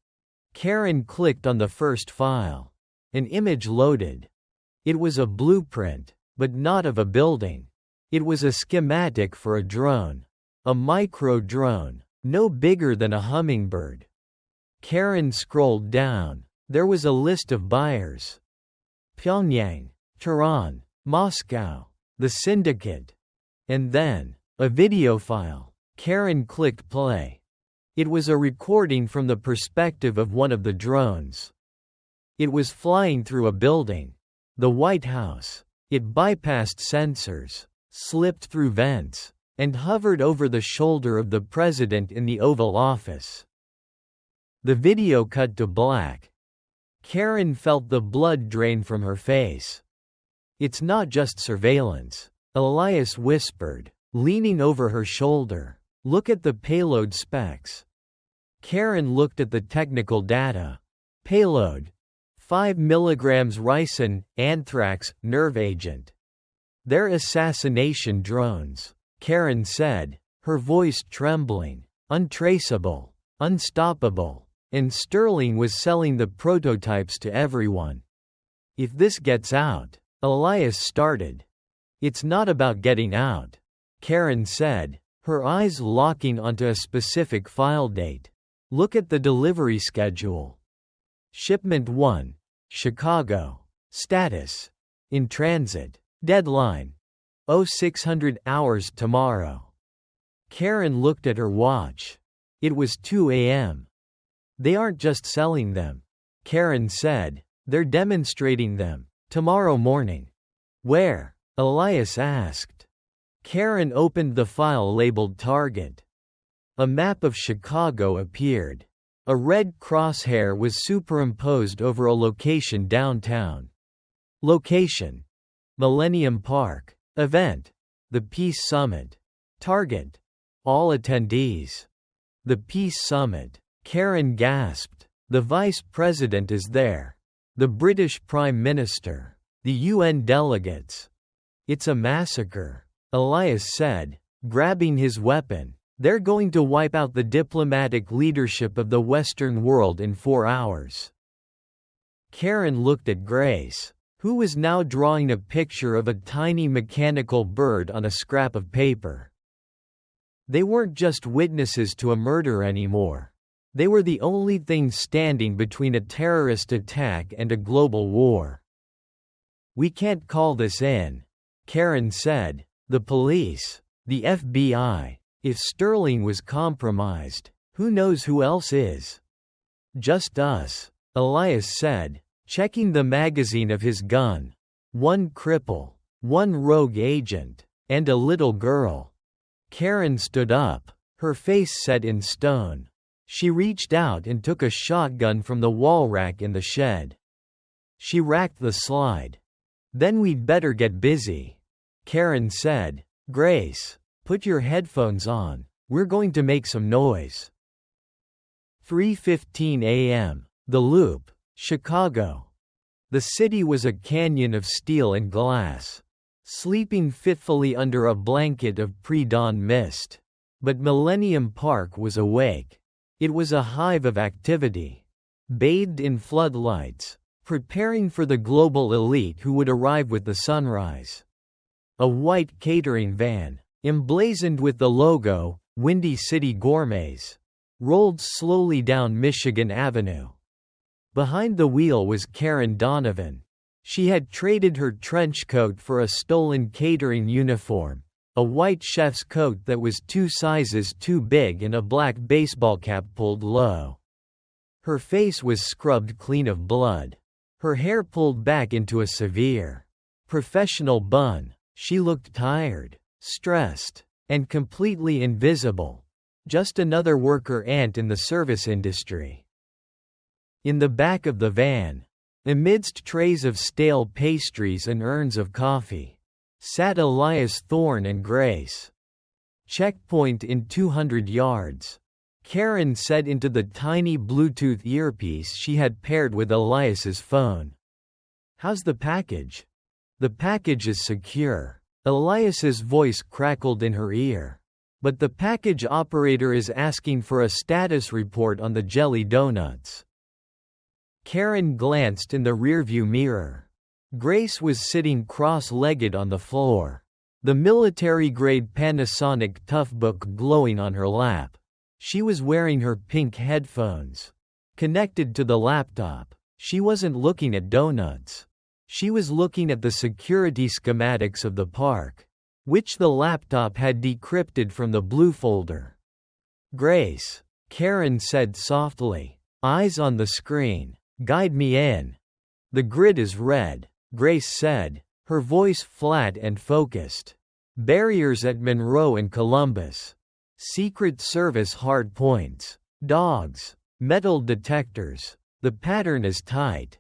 Karen clicked on the first file. An image loaded. It was a blueprint, but not of a building. It was a schematic for a drone. A micro-drone, no bigger than a hummingbird. Karen scrolled down. There was a list of buyers. Pyongyang, Tehran, Moscow, the syndicate. And then, a video file. Karen clicked play. It was a recording from the perspective of one of the drones. It was flying through a building. The White House. It bypassed sensors, slipped through vents, and hovered over the shoulder of the president in the Oval Office. The video cut to black. Karen felt the blood drain from her face. It's not just surveillance, Elias whispered, leaning over her shoulder. Look at the payload specs. Karen looked at the technical data. Payload. 5 mg ricin, anthrax, nerve agent. They're assassination drones, Karen said, her voice trembling. Untraceable, unstoppable. And Sterling was selling the prototypes to everyone. If this gets out, Elias started. It's not about getting out, Karen said, her eyes locking onto a specific file date. Look at the delivery schedule. Shipment 1, Chicago. Status. In transit. Deadline. 0600 hours tomorrow. Karen looked at her watch. It was 2 a.m. They aren't just selling them, Karen said, they're demonstrating them. Tomorrow morning. Where? Elias asked. Karen opened the file labeled Target. A map of Chicago appeared. A red crosshair was superimposed over a location downtown. Location. Millennium Park. Event. The Peace Summit. Target. All attendees. The Peace Summit. Karen gasped. The Vice President is there. The British Prime Minister. The UN delegates. It's a massacre, Elias said, grabbing his weapon. They're going to wipe out the diplomatic leadership of the Western world in 4 hours. Karen looked at Grace, who was now drawing a picture of a tiny mechanical bird on a scrap of paper. They weren't just witnesses to a murder anymore. They were the only thing standing between a terrorist attack and a global war. We can't call this in, Karen said. The police. The FBI. If Sterling was compromised, who knows who else is? Just us, Elias said, checking the magazine of his gun. One cripple, one rogue agent, and a little girl. Karen stood up, her face set in stone. She reached out and took a shotgun from the wall rack in the shed. She racked the slide. Then we'd better get busy. Karen said, Grace, put your headphones on, we're going to make some noise. 3:15 a.m. The Loop, Chicago. The city was a canyon of steel and glass, sleeping fitfully under a blanket of pre-dawn mist. But Millennium Park was awake. It was a hive of activity, bathed in floodlights, preparing for the global elite who would arrive with the sunrise. A white catering van, emblazoned with the logo, Windy City Gourmets, rolled slowly down Michigan Avenue. Behind the wheel was Karen Donovan. She had traded her trench coat for a stolen catering uniform, a white chef's coat that was 2 sizes too big and a black baseball cap pulled low. Her face was scrubbed clean of blood. Her hair pulled back into a severe, professional bun. She looked tired, stressed, and completely invisible. Just another worker ant in the service industry. In the back of the van, amidst trays of stale pastries and urns of coffee, sat Elias Thorne and Grace. Checkpoint in 200 yards. Karen said into the tiny Bluetooth earpiece she had paired with Elias's phone. How's the package? The package is secure. Elias's voice crackled in her ear. But the package operator is asking for a status report on the jelly donuts. Karen glanced in the rearview mirror. Grace was sitting cross-legged on the floor, the military-grade Panasonic Toughbook glowing on her lap. She was wearing her pink headphones. Connected to the laptop, she wasn't looking at donuts. She was looking at the security schematics of the park, which the laptop had decrypted from the blue folder. Grace, Karen said softly, eyes on the screen. Guide me in. The grid is red, Grace said, her voice flat and focused. Barriers at Monroe and Columbus. Secret Service hard points. Dogs. Metal detectors. The pattern is tight.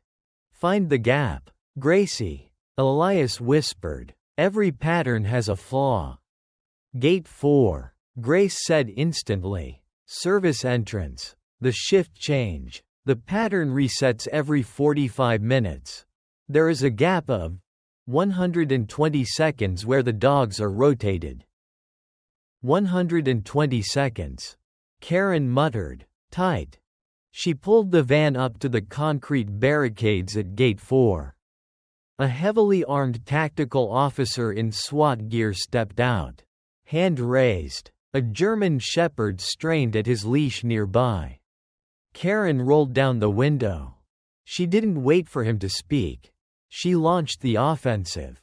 Find the gap. Gracie, Elias whispered. Every pattern has a flaw. Gate 4, Grace said instantly. Service entrance. The shift change. The pattern resets every 45 minutes. There is a gap of 120 seconds where the dogs are rotated. 120 seconds. Karen muttered. Tight. She pulled the van up to the concrete barricades at Gate 4. A heavily armed tactical officer in SWAT gear stepped out. Hand raised. A German shepherd strained at his leash nearby. Karen rolled down the window. She didn't wait for him to speak. She launched the offensive.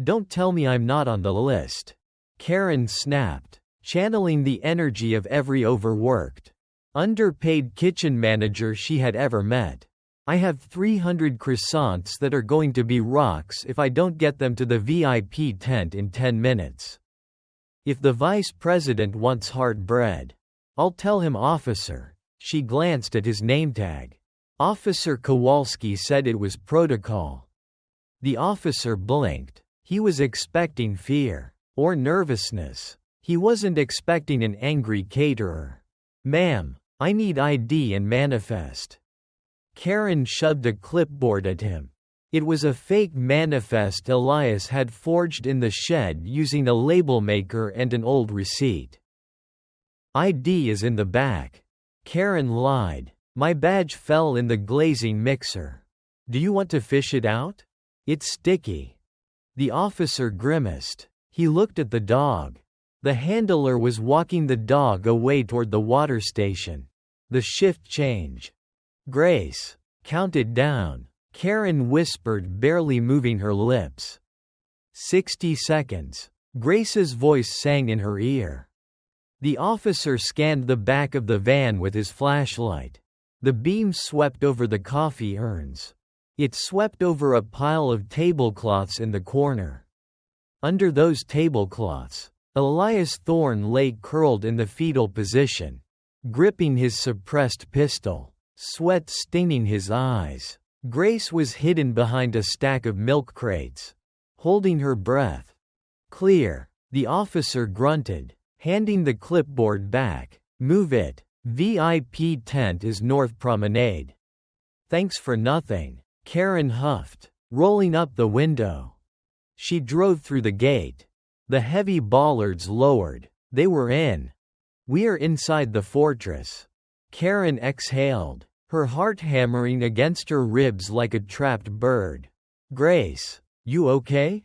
Don't tell me I'm not on the list. Karen snapped, channeling the energy of every overworked, underpaid kitchen manager she had ever met. I have 300 croissants that are going to be rocks if I don't get them to the VIP tent in 10 minutes. If the vice president wants hard bread, I'll tell him, officer. She glanced at his name tag. Officer Kowalski said it was protocol. The officer blinked. He was expecting fear. Or nervousness. He wasn't expecting an angry caterer. Ma'am, I need ID and manifest. Karen shoved a clipboard at him. It was a fake manifest Elias had forged in the shed using a label maker and an old receipt. ID is in the back. Karen lied. My badge fell in the glazing mixer. Do you want to fish it out? It's sticky. The officer grimaced. He looked at the dog. The handler was walking the dog away toward the water station. The shift change. Grace, count it down. Karen whispered, barely moving her lips. 60 seconds. Grace's voice sang in her ear. The officer scanned the back of the van with his flashlight. The beam swept over the coffee urns. It swept over a pile of tablecloths in the corner. Under those tablecloths, Elias Thorne lay curled in the fetal position, gripping his suppressed pistol, sweat stinging his eyes. Grace was hidden behind a stack of milk crates, holding her breath. "Clear," the officer grunted, handing the clipboard back. "Move it. VIP tent is North Promenade." "Thanks for nothing," Karen huffed, rolling up the window. She drove through the gate. The heavy bollards lowered. They were in. "We're inside the fortress." Karen exhaled, her heart hammering against her ribs like a trapped bird. "Grace, you okay?"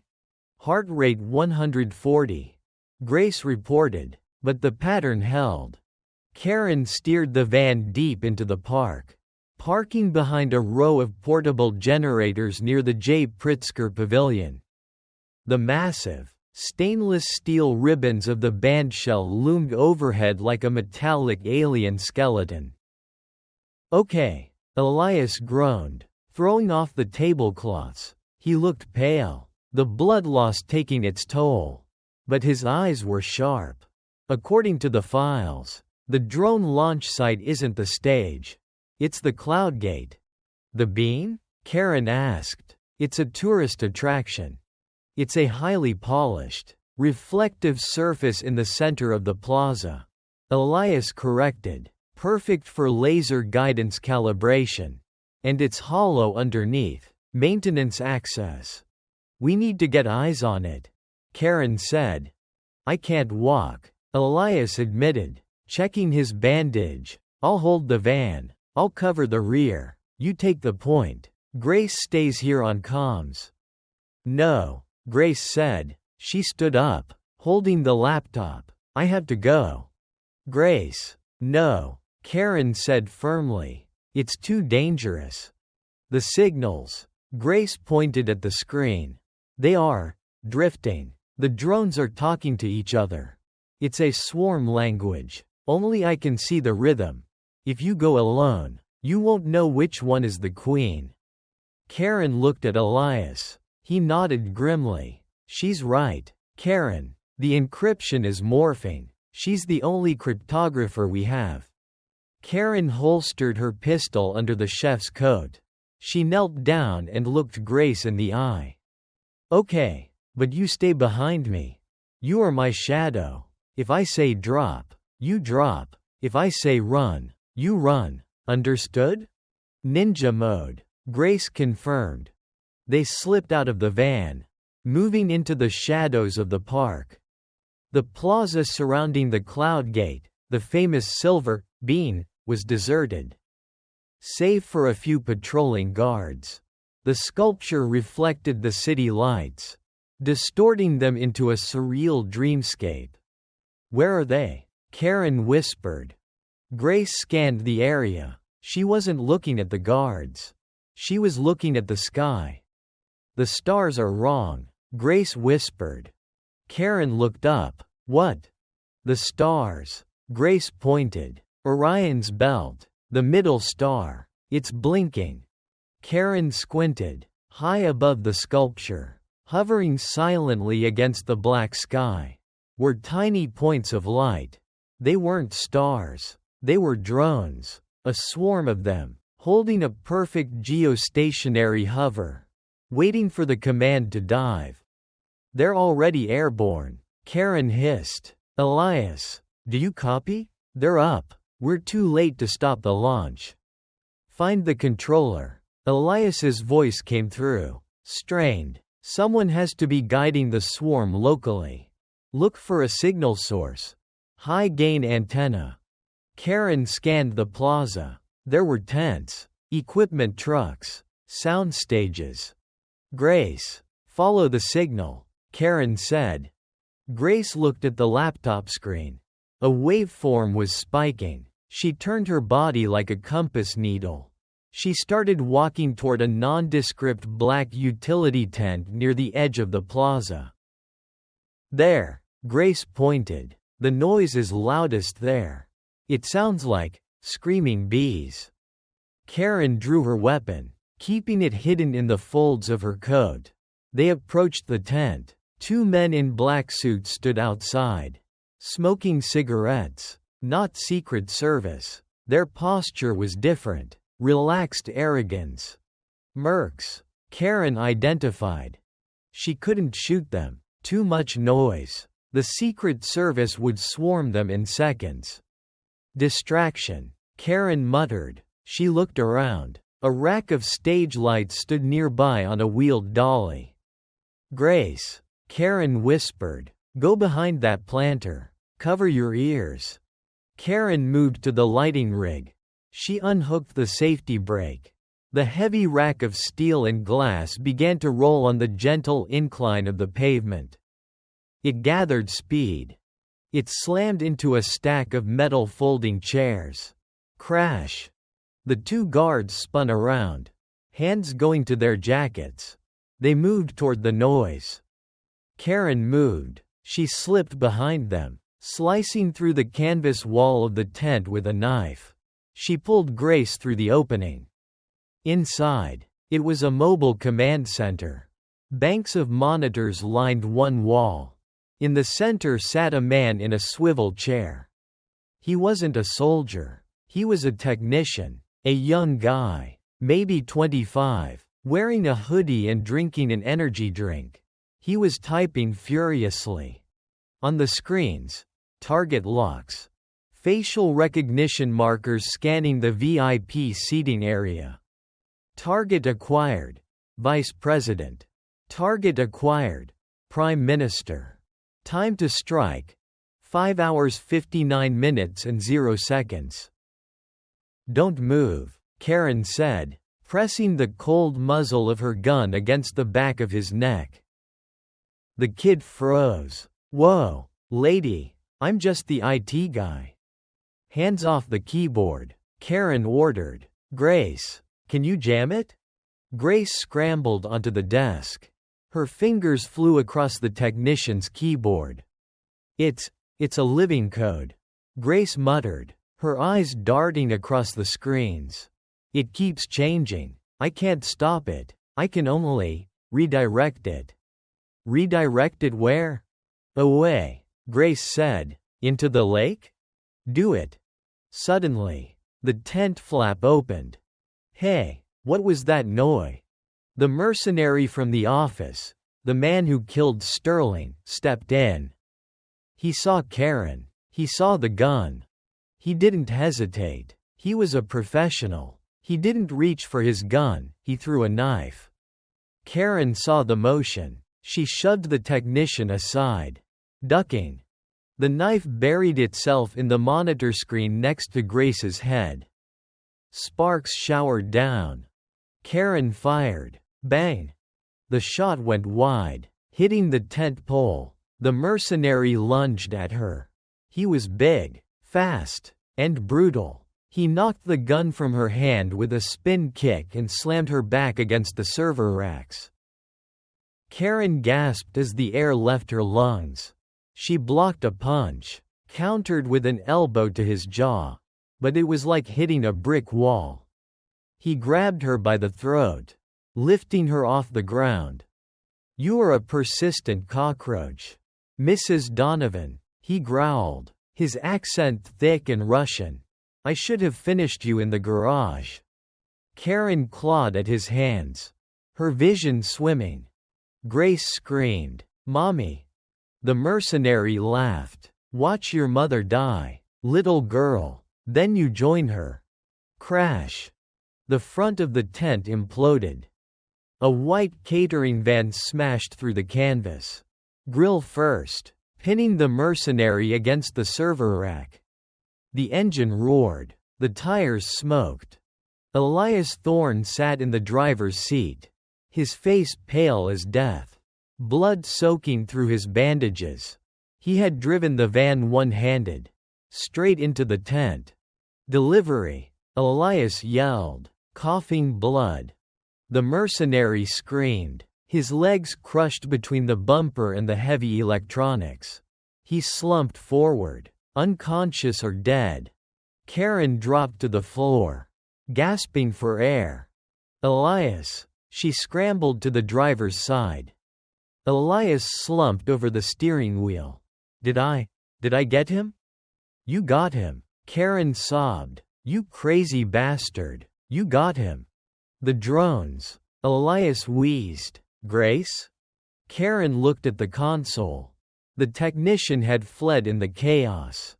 "Heart rate 140. Grace reported, but the pattern held. Karen steered the van deep into the park, parking behind a row of portable generators near the J. Pritzker Pavilion. The massive, stainless steel ribbons of the bandshell loomed overhead like a metallic alien skeleton. "Okay," Elias groaned, throwing off the tablecloths. He looked pale, the blood loss taking its toll. But his eyes were sharp. "According to the files, the drone launch site isn't the stage. It's the cloud gate." "The bean?" Karen asked. "It's a tourist attraction. It's a highly polished, reflective surface in the center of the plaza," Elias corrected, "perfect for laser guidance calibration. And it's hollow underneath, maintenance access. We need to get eyes on it," Karen said. "I can't walk," Elias admitted, checking his bandage. "I'll hold the van. I'll cover the rear. You take the point. Grace stays here on comms." "No," Grace said. She stood up, holding the laptop. "I have to go." "Grace." "No," Karen said firmly. "It's too dangerous." "The signals." Grace pointed at the screen. "They are drifting. The drones are talking to each other. It's a swarm language. Only I can see the rhythm. If you go alone, you won't know which one is the queen." Karen looked at Elias. He nodded grimly. "She's right, Karen. The encryption is morphing. She's the only cryptographer we have." Karen holstered her pistol under the chef's coat. She knelt down and looked Grace in the eye. "Okay, but you stay behind me. You are my shadow. If I say drop, you drop. If I say run, you run. Understood?" "Ninja mode," Grace confirmed. They slipped out of the van, moving into the shadows of the park. The plaza surrounding the Cloud Gate, the famous silver bean, was deserted. Save for a few patrolling guards. The sculpture reflected the city lights, distorting them into a surreal dreamscape. "Where are they?" Karen whispered. Grace scanned the area. She wasn't looking at the guards. She was looking at the sky. "The stars are wrong," Grace whispered. Karen looked up. "What?" "The stars." Grace pointed. "Orion's belt. The middle star. It's blinking." Karen squinted. High above the sculpture, hovering silently against the black sky, were tiny points of light. They weren't stars. They were drones. A swarm of them, holding a perfect geostationary hover, waiting for the command to dive. "They're already airborne," Karen hissed. "Elias, do you copy? They're up. We're too late to stop the launch." "Find the controller." Elias's voice came through, strained. "Someone has to be guiding the swarm locally. Look for a signal source. High-gain antenna." Karen scanned the plaza. There were tents, equipment trucks, sound stages. "Grace, follow the signal," Karen said. Grace looked at the laptop screen. A waveform was spiking. She turned her body like a compass needle. She started walking toward a nondescript black utility tent near the edge of the plaza. There. Grace pointed. The noise is loudest there. It sounds like screaming bees. Karen drew her weapon, keeping it hidden in the folds of her coat. They approached the tent. 2 men in black suits stood outside, smoking cigarettes. Not Secret Service. Their posture was different. Relaxed arrogance. Mercs. Karen identified. She couldn't shoot them. Too much noise. The Secret Service would swarm them in seconds. Distraction. Karen muttered. She looked around. A rack of stage lights stood nearby on a wheeled dolly. Grace. Karen whispered. Go behind that planter. Cover your ears. Karen moved to the lighting rig. She unhooked the safety brake. The heavy rack of steel and glass began to roll on the gentle incline of the pavement. It gathered speed. It slammed into a stack of metal folding chairs. Crash. The 2 guards spun around, hands going to their jackets. They moved toward the noise. Karen moved. She slipped behind them, slicing through the canvas wall of the tent with a knife. She pulled Grace through the opening. Inside, it was a mobile command center. Banks of monitors lined one wall. In the center sat a man in a swivel chair. He wasn't a soldier. He was a technician, a young guy, maybe 25, wearing a hoodie and drinking an energy drink. He was typing furiously. On the screens, target locks, facial recognition markers scanning the VIP seating area. Target acquired. Vice President. Target acquired. Prime Minister. Time to strike. 5 hours 59 minutes and 0 seconds. Don't move, Karen said, pressing the cold muzzle of her gun against the back of his neck. The kid froze. Whoa, lady, I'm just the IT guy. Hands off the keyboard, Karen ordered. Grace, can you jam it? Grace scrambled onto the desk. Her fingers flew across the technician's keyboard. It's a living code, Grace muttered, her eyes darting across the screens. It keeps changing. I can't stop it. I can only redirect it. Redirect it where? Away, Grace said. Into the lake? Do it. Suddenly, the tent flap opened. Hey, what was that noise? The mercenary from the office, the man who killed Sterling, stepped in. He saw Karen. He saw the gun. He didn't hesitate. He was a professional. He didn't reach for his gun, he threw a knife. Karen saw the motion. She shoved the technician aside. Ducking. The knife buried itself in the monitor screen next to Grace's head. Sparks showered down. Karen fired. Bang! The shot went wide, hitting the tent pole. The mercenary lunged at her. He was big, fast, and brutal. He knocked the gun from her hand with a spin kick and slammed her back against the server racks. Karen gasped as the air left her lungs. She blocked a punch, countered with an elbow to his jaw, but it was like hitting a brick wall. He grabbed her by the throat, lifting her off the ground. You are a persistent cockroach, Mrs. Donovan, he growled, his accent thick and Russian. I should have finished you in the garage. Karen clawed at his hands, her vision swimming. Grace screamed, Mommy. The mercenary laughed. Watch your mother die, little girl, then you join her. Crash. The front of the tent imploded. A white catering van smashed through the canvas. Grill first, pinning the mercenary against the server rack. The engine roared. The tires smoked. Elias Thorne sat in the driver's seat, his face pale as death, blood soaking through his bandages. He had driven the van one-handed, straight into the tent. Delivery, Elias yelled, coughing blood. The mercenary screamed, His legs crushed between the bumper and the heavy electronics. He slumped forward, unconscious or dead. Karen dropped to the floor, gasping for air. Elias. She scrambled to the driver's side. Elias slumped over the steering wheel. Did I get him? You got him. Karen sobbed. You crazy bastard. You got him. The drones. Elias wheezed. Grace? Karen looked at the console. The technician had fled in the chaos.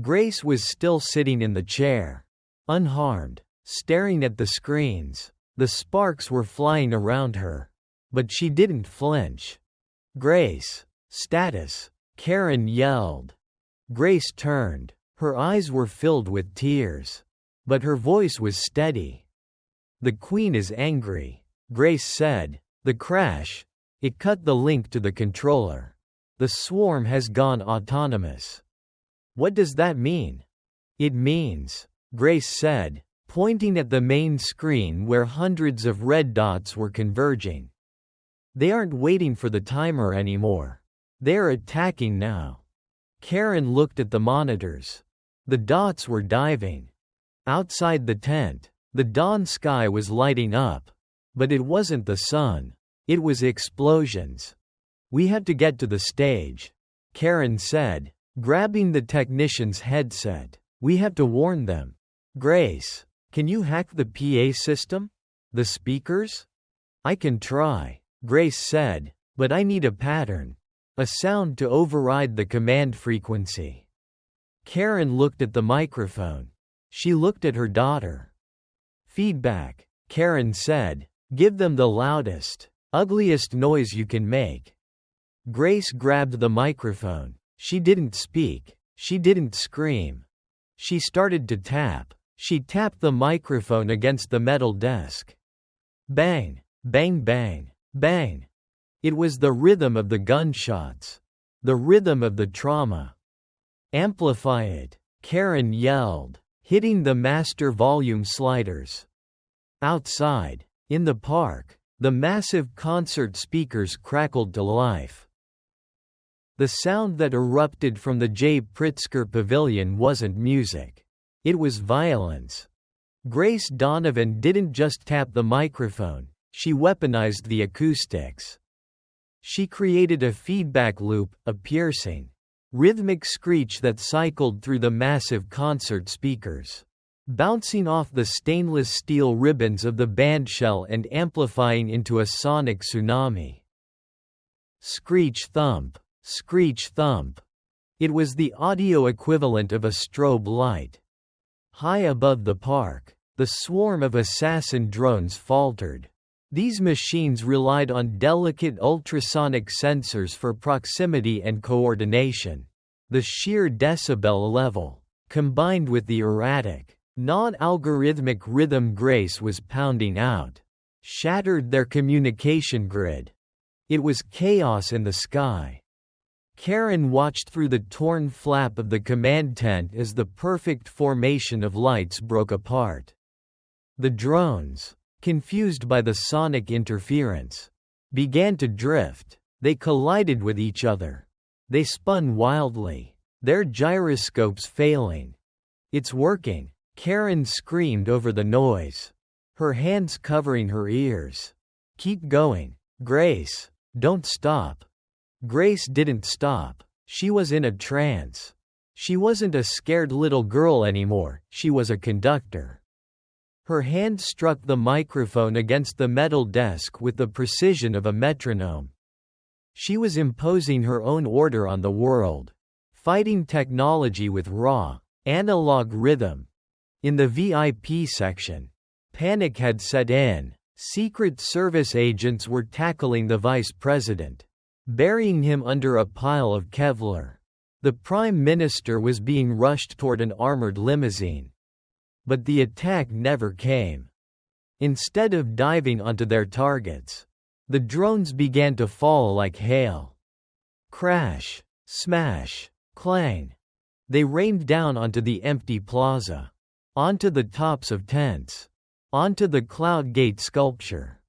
Grace was still sitting in the chair, unharmed, staring at the screens. The sparks were flying around her. But she didn't flinch. Grace. Status. Karen yelled. Grace turned. Her eyes were filled with tears. But her voice was steady. The Queen is angry, Grace said. The crash. It cut the link to the controller. The swarm has gone autonomous. What does that mean? It means, Grace said, pointing at the main screen where hundreds of red dots were converging. They aren't waiting for the timer anymore. They're attacking now. Karen looked at the monitors. The dots were diving. Outside the tent, the dawn sky was lighting up. But it wasn't the sun. It was explosions. We have to get to the stage, Karen said, grabbing the technician's headset. We have to warn them. Grace, can you hack the PA system? The speakers? I can try, Grace said, but I need a pattern. A sound to override the command frequency. Karen looked at the microphone. She looked at her daughter. Feedback, Karen said. Give them the loudest, ugliest noise you can make. Grace grabbed the microphone. She didn't speak. She didn't scream. She started to tap. She tapped the microphone against the metal desk. Bang, bang, bang, bang. It was the rhythm of the gunshots. The rhythm of the trauma. Amplify it, Karen yelled, hitting the master volume sliders. Outside, in the park, the massive concert speakers crackled to life. The sound that erupted from the J. Pritzker Pavilion wasn't music. It was violence. Grace Donovan didn't just tap the microphone, she weaponized the acoustics. She created a feedback loop, a piercing, rhythmic screech that cycled through the massive concert speakers, bouncing off the stainless steel ribbons of the bandshell and amplifying into a sonic tsunami. Screech thump, screech thump. It was the audio equivalent of a strobe light. High above the park, the swarm of assassin drones faltered. These machines relied on delicate ultrasonic sensors for proximity and coordination. The sheer decibel level, combined with the erratic, non-algorithmic rhythm Grace was pounding out, shattered their communication grid. It was chaos in the sky. Karen watched through the torn flap of the command tent as the perfect formation of lights broke apart. The drones, confused by the sonic interference, began to drift. They collided with each other. They spun wildly, their gyroscopes failing. It's working, Karen screamed over the noise, her hands covering her ears. Keep going, Grace. Don't stop. Grace didn't stop. She was in a trance. She wasn't a scared little girl anymore, she was a conductor. Her hand struck the microphone against the metal desk with the precision of a metronome. She was imposing her own order on the world, fighting technology with raw, analog rhythm. In the VIP section, panic had set in. Secret Service agents were tackling the vice president, burying him under a pile of Kevlar. The prime minister was being rushed toward an armored limousine. But the attack never came. Instead of diving onto their targets, the drones began to fall like hail. Crash, smash, clang. They rained down onto the empty plaza, onto the tops of tents, onto the Cloud Gate sculpture.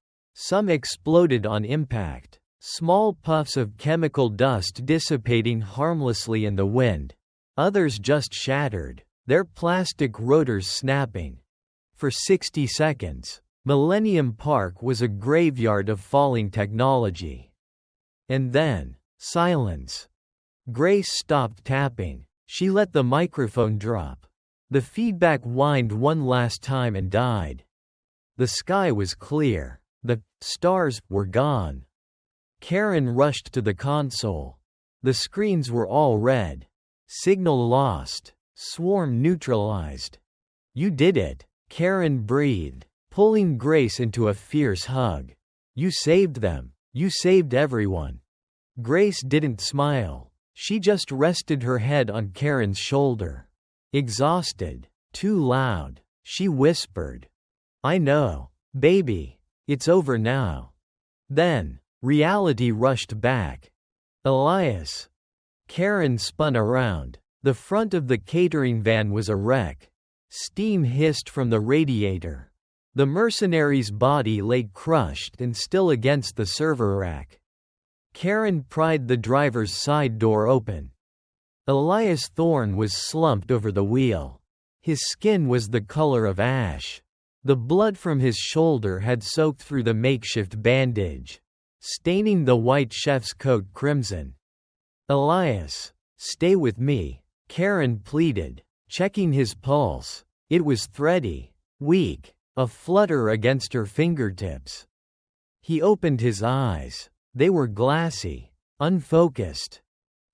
Some exploded on impact, small puffs of chemical dust dissipating harmlessly in the wind. Others just shattered, their plastic rotors snapping. For 60 seconds, Millennium Park was a graveyard of falling technology. And then, silence. Grace stopped tapping. She let the microphone drop. The feedback whined one last time and died. The sky was clear. The stars were gone. Karen rushed to the console. The screens were all red. Signal lost. Swarm neutralized. You did it, Karen breathed, pulling Grace into a fierce hug. You saved them. You saved everyone. Grace didn't smile. She just rested her head on Karen's shoulder. Exhausted. Too loud. She whispered. I know, baby. It's over now. Then, reality rushed back. Elias. Karen spun around. The front of the catering van was a wreck. Steam hissed from the radiator. The mercenary's body lay crushed and still against the server rack. Karen pried the driver's side door open. Elias Thorne was slumped over the wheel. His skin was the color of ash. The blood from his shoulder had soaked through the makeshift bandage, staining the white chef's coat crimson. Elias, stay with me, Karen pleaded, checking his pulse. It was thready, weak, a flutter against her fingertips. He opened his eyes. They were glassy, unfocused.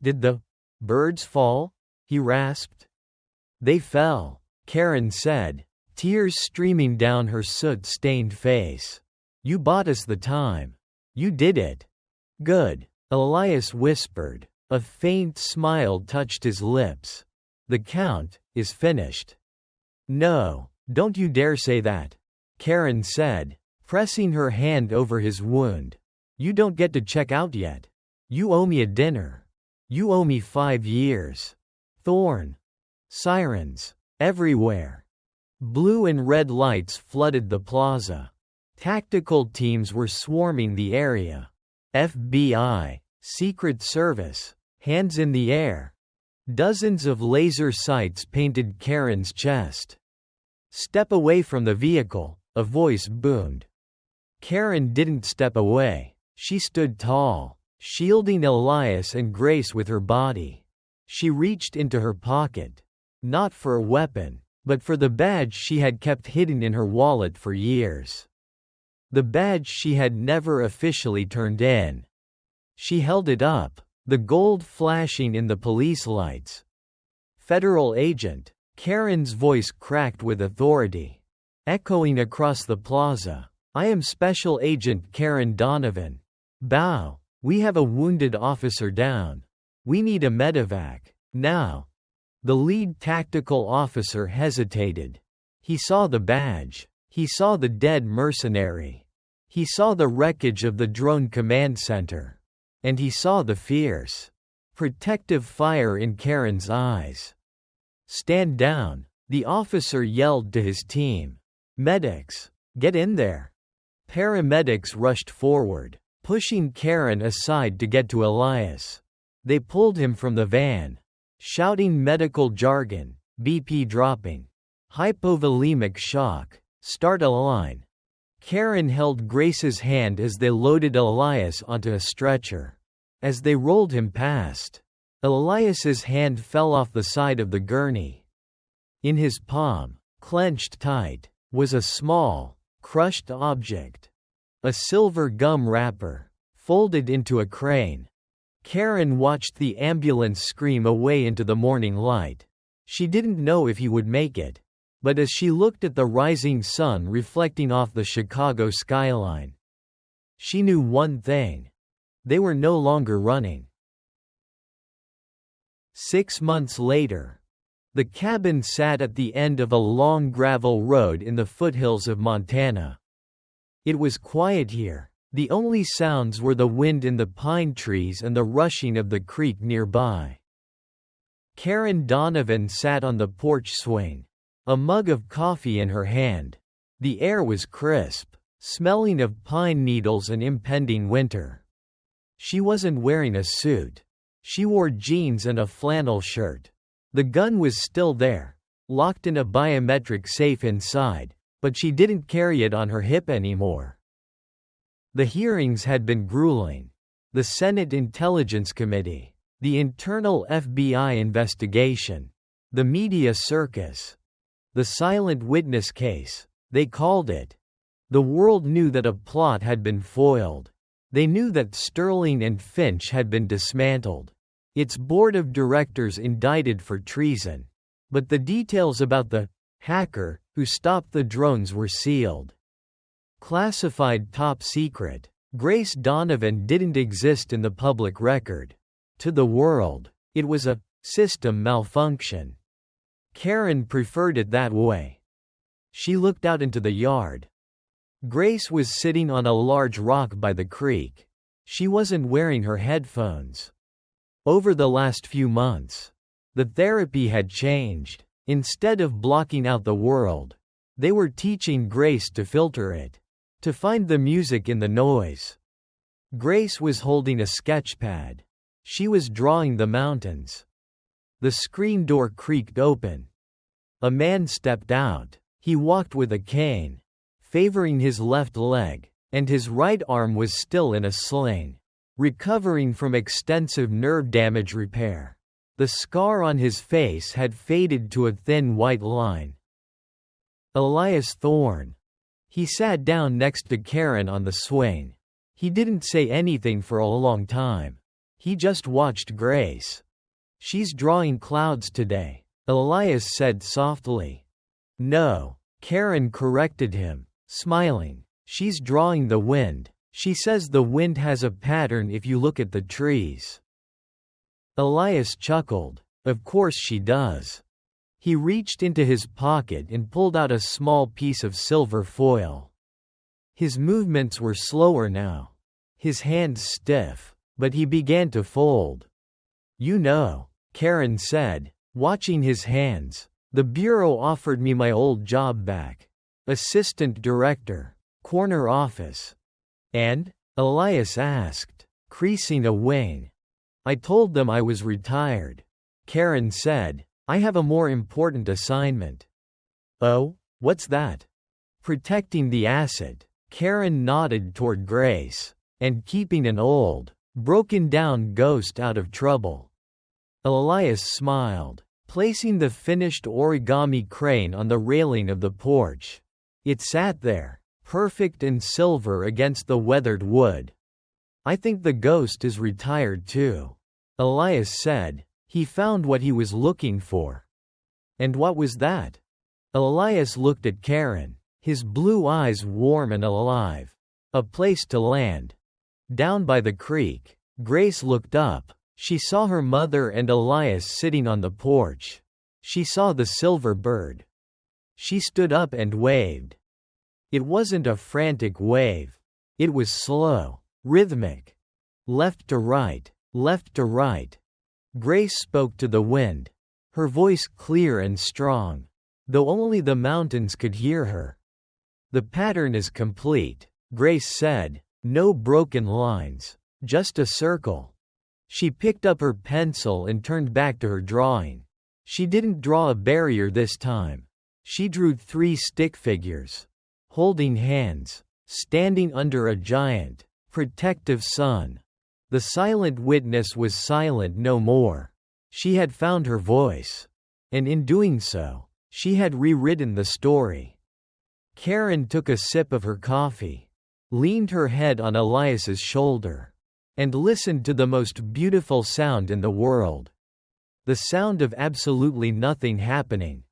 Did the birds fall? He rasped. They fell, Karen said, tears streaming down her soot-stained face. You bought us the time. You did it. Good, Elias whispered. A faint smile touched his lips. The count is finished. No, don't you dare say that, Karen said, pressing her hand over his wound. You don't get to check out yet. You owe me a dinner. You owe me 5 years. Thorne. Sirens. Everywhere. Blue and red lights flooded the plaza. Tactical teams were swarming the area. FBI, Secret Service, hands in the air. Dozens of laser sights painted Karen's chest. Step away from the vehicle, a voice boomed. Karen didn't step away. She stood tall, shielding Elias and Grace with her body. She reached into her pocket. Not for a weapon, but for the badge she had kept hidden in her wallet for years. The badge she had never officially turned in. She held it up, the gold flashing in the police lights. Federal agent, Karen's voice cracked with authority, echoing across the plaza. I am Special Agent Karen Donovan. Bow. We have a wounded officer down. We need a medevac. Now. The lead tactical officer hesitated. He saw the badge. He saw the dead mercenary. He saw the wreckage of the drone command center. And he saw the fierce, protective fire in Karen's eyes. Stand down, the officer yelled to his team. Medics, get in there. Paramedics rushed forward, pushing Karen aside to get to Elias. They pulled him from the van, shouting medical jargon, BP dropping. Hypovolemic shock, start a line. Karen held Grace's hand as they loaded Elias onto a stretcher. As they rolled him past, Elias's hand fell off the side of the gurney. In his palm, clenched tight, was a small, crushed object. A silver gum wrapper, folded into a crane. Karen watched the ambulance scream away into the morning light. She didn't know if he would make it. But as she looked at the rising sun reflecting off the Chicago skyline, she knew one thing. They were no longer running. 6 months later, the cabin sat at the end of a long gravel road in the foothills of Montana. It was quiet here. The only sounds were the wind in the pine trees and the rushing of the creek nearby. Karen Donovan sat on the porch swing, a mug of coffee in her hand. The air was crisp. smelling of pine needles and impending winter. She wasn't wearing a suit. She wore jeans and a flannel shirt. The gun was still there, locked in a biometric safe inside, but she didn't carry it on her hip anymore. The hearings had been grueling. The Senate Intelligence Committee, the internal FBI investigation, the media circus, the silent witness case, they called it. The world knew that a plot had been foiled. They knew that Sterling and Finch had been dismantled. Its board of directors indicted for treason. But the details about the hacker who stopped the drones were sealed. Classified top secret. Grace Donovan didn't exist in the public record. To the world, it was a system malfunction. Karen preferred it that way. She looked out into the yard. Grace was sitting on a large rock by the creek. She wasn't wearing her headphones. Over the last few months, the therapy had changed. Instead of blocking out the world, they were teaching Grace to filter it, to find the music in the noise. Grace was holding a sketchpad. She was drawing the mountains. The screen door creaked open. A man stepped out. He walked with a cane, favoring his left leg, and his right arm was still in a sling, recovering from extensive nerve damage repair. The scar on his face had faded to a thin white line. Elias Thorne. He sat down next to Karen on the swing. He didn't say anything for a long time. He just watched Grace. "She's drawing clouds today," Elias said softly. "No," Karen corrected him, smiling. "She's drawing the wind. She says the wind has a pattern if you look at the trees." Elias chuckled. "Of course she does." He reached into his pocket and pulled out a small piece of silver foil. His movements were slower now. His hands stiff, but he began to fold. "You know," Karen said, watching his hands, "the bureau offered me my old job back. Assistant director, corner office." "And?" Elias asked, creasing a wing. "I told them I was retired." Karen said, "I have a more important assignment." "Oh, what's that?" "Protecting the asset." Karen nodded toward Grace. "And keeping an old, broken-down ghost out of trouble." Elias smiled, placing the finished origami crane on the railing of the porch. It sat there, perfect and silver against the weathered wood. "I think the ghost is retired too," Elias said. He found what he was looking for. "And what was that?" Elias looked at Karen, his blue eyes warm and alive. "A place to land." Down by the creek, Grace looked up. She saw her mother and Elias sitting on the porch. She saw the silver bird. She stood up and waved. It wasn't a frantic wave. It was slow, rhythmic. Left to right, left to right. Grace spoke to the wind, her voice clear and strong, though only the mountains could hear her. "The pattern is complete," Grace said. "No broken lines, just a circle." She picked up her pencil and turned back to her drawing. She didn't draw a barrier this time. She drew 3 stick figures, holding hands, standing under a giant, protective sun. The silent witness was silent no more. She had found her voice. And in doing so, she had rewritten the story. Karen took a sip of her coffee, leaned her head on Elias's shoulder, and listened to the most beautiful sound in the world. The sound of absolutely nothing happening.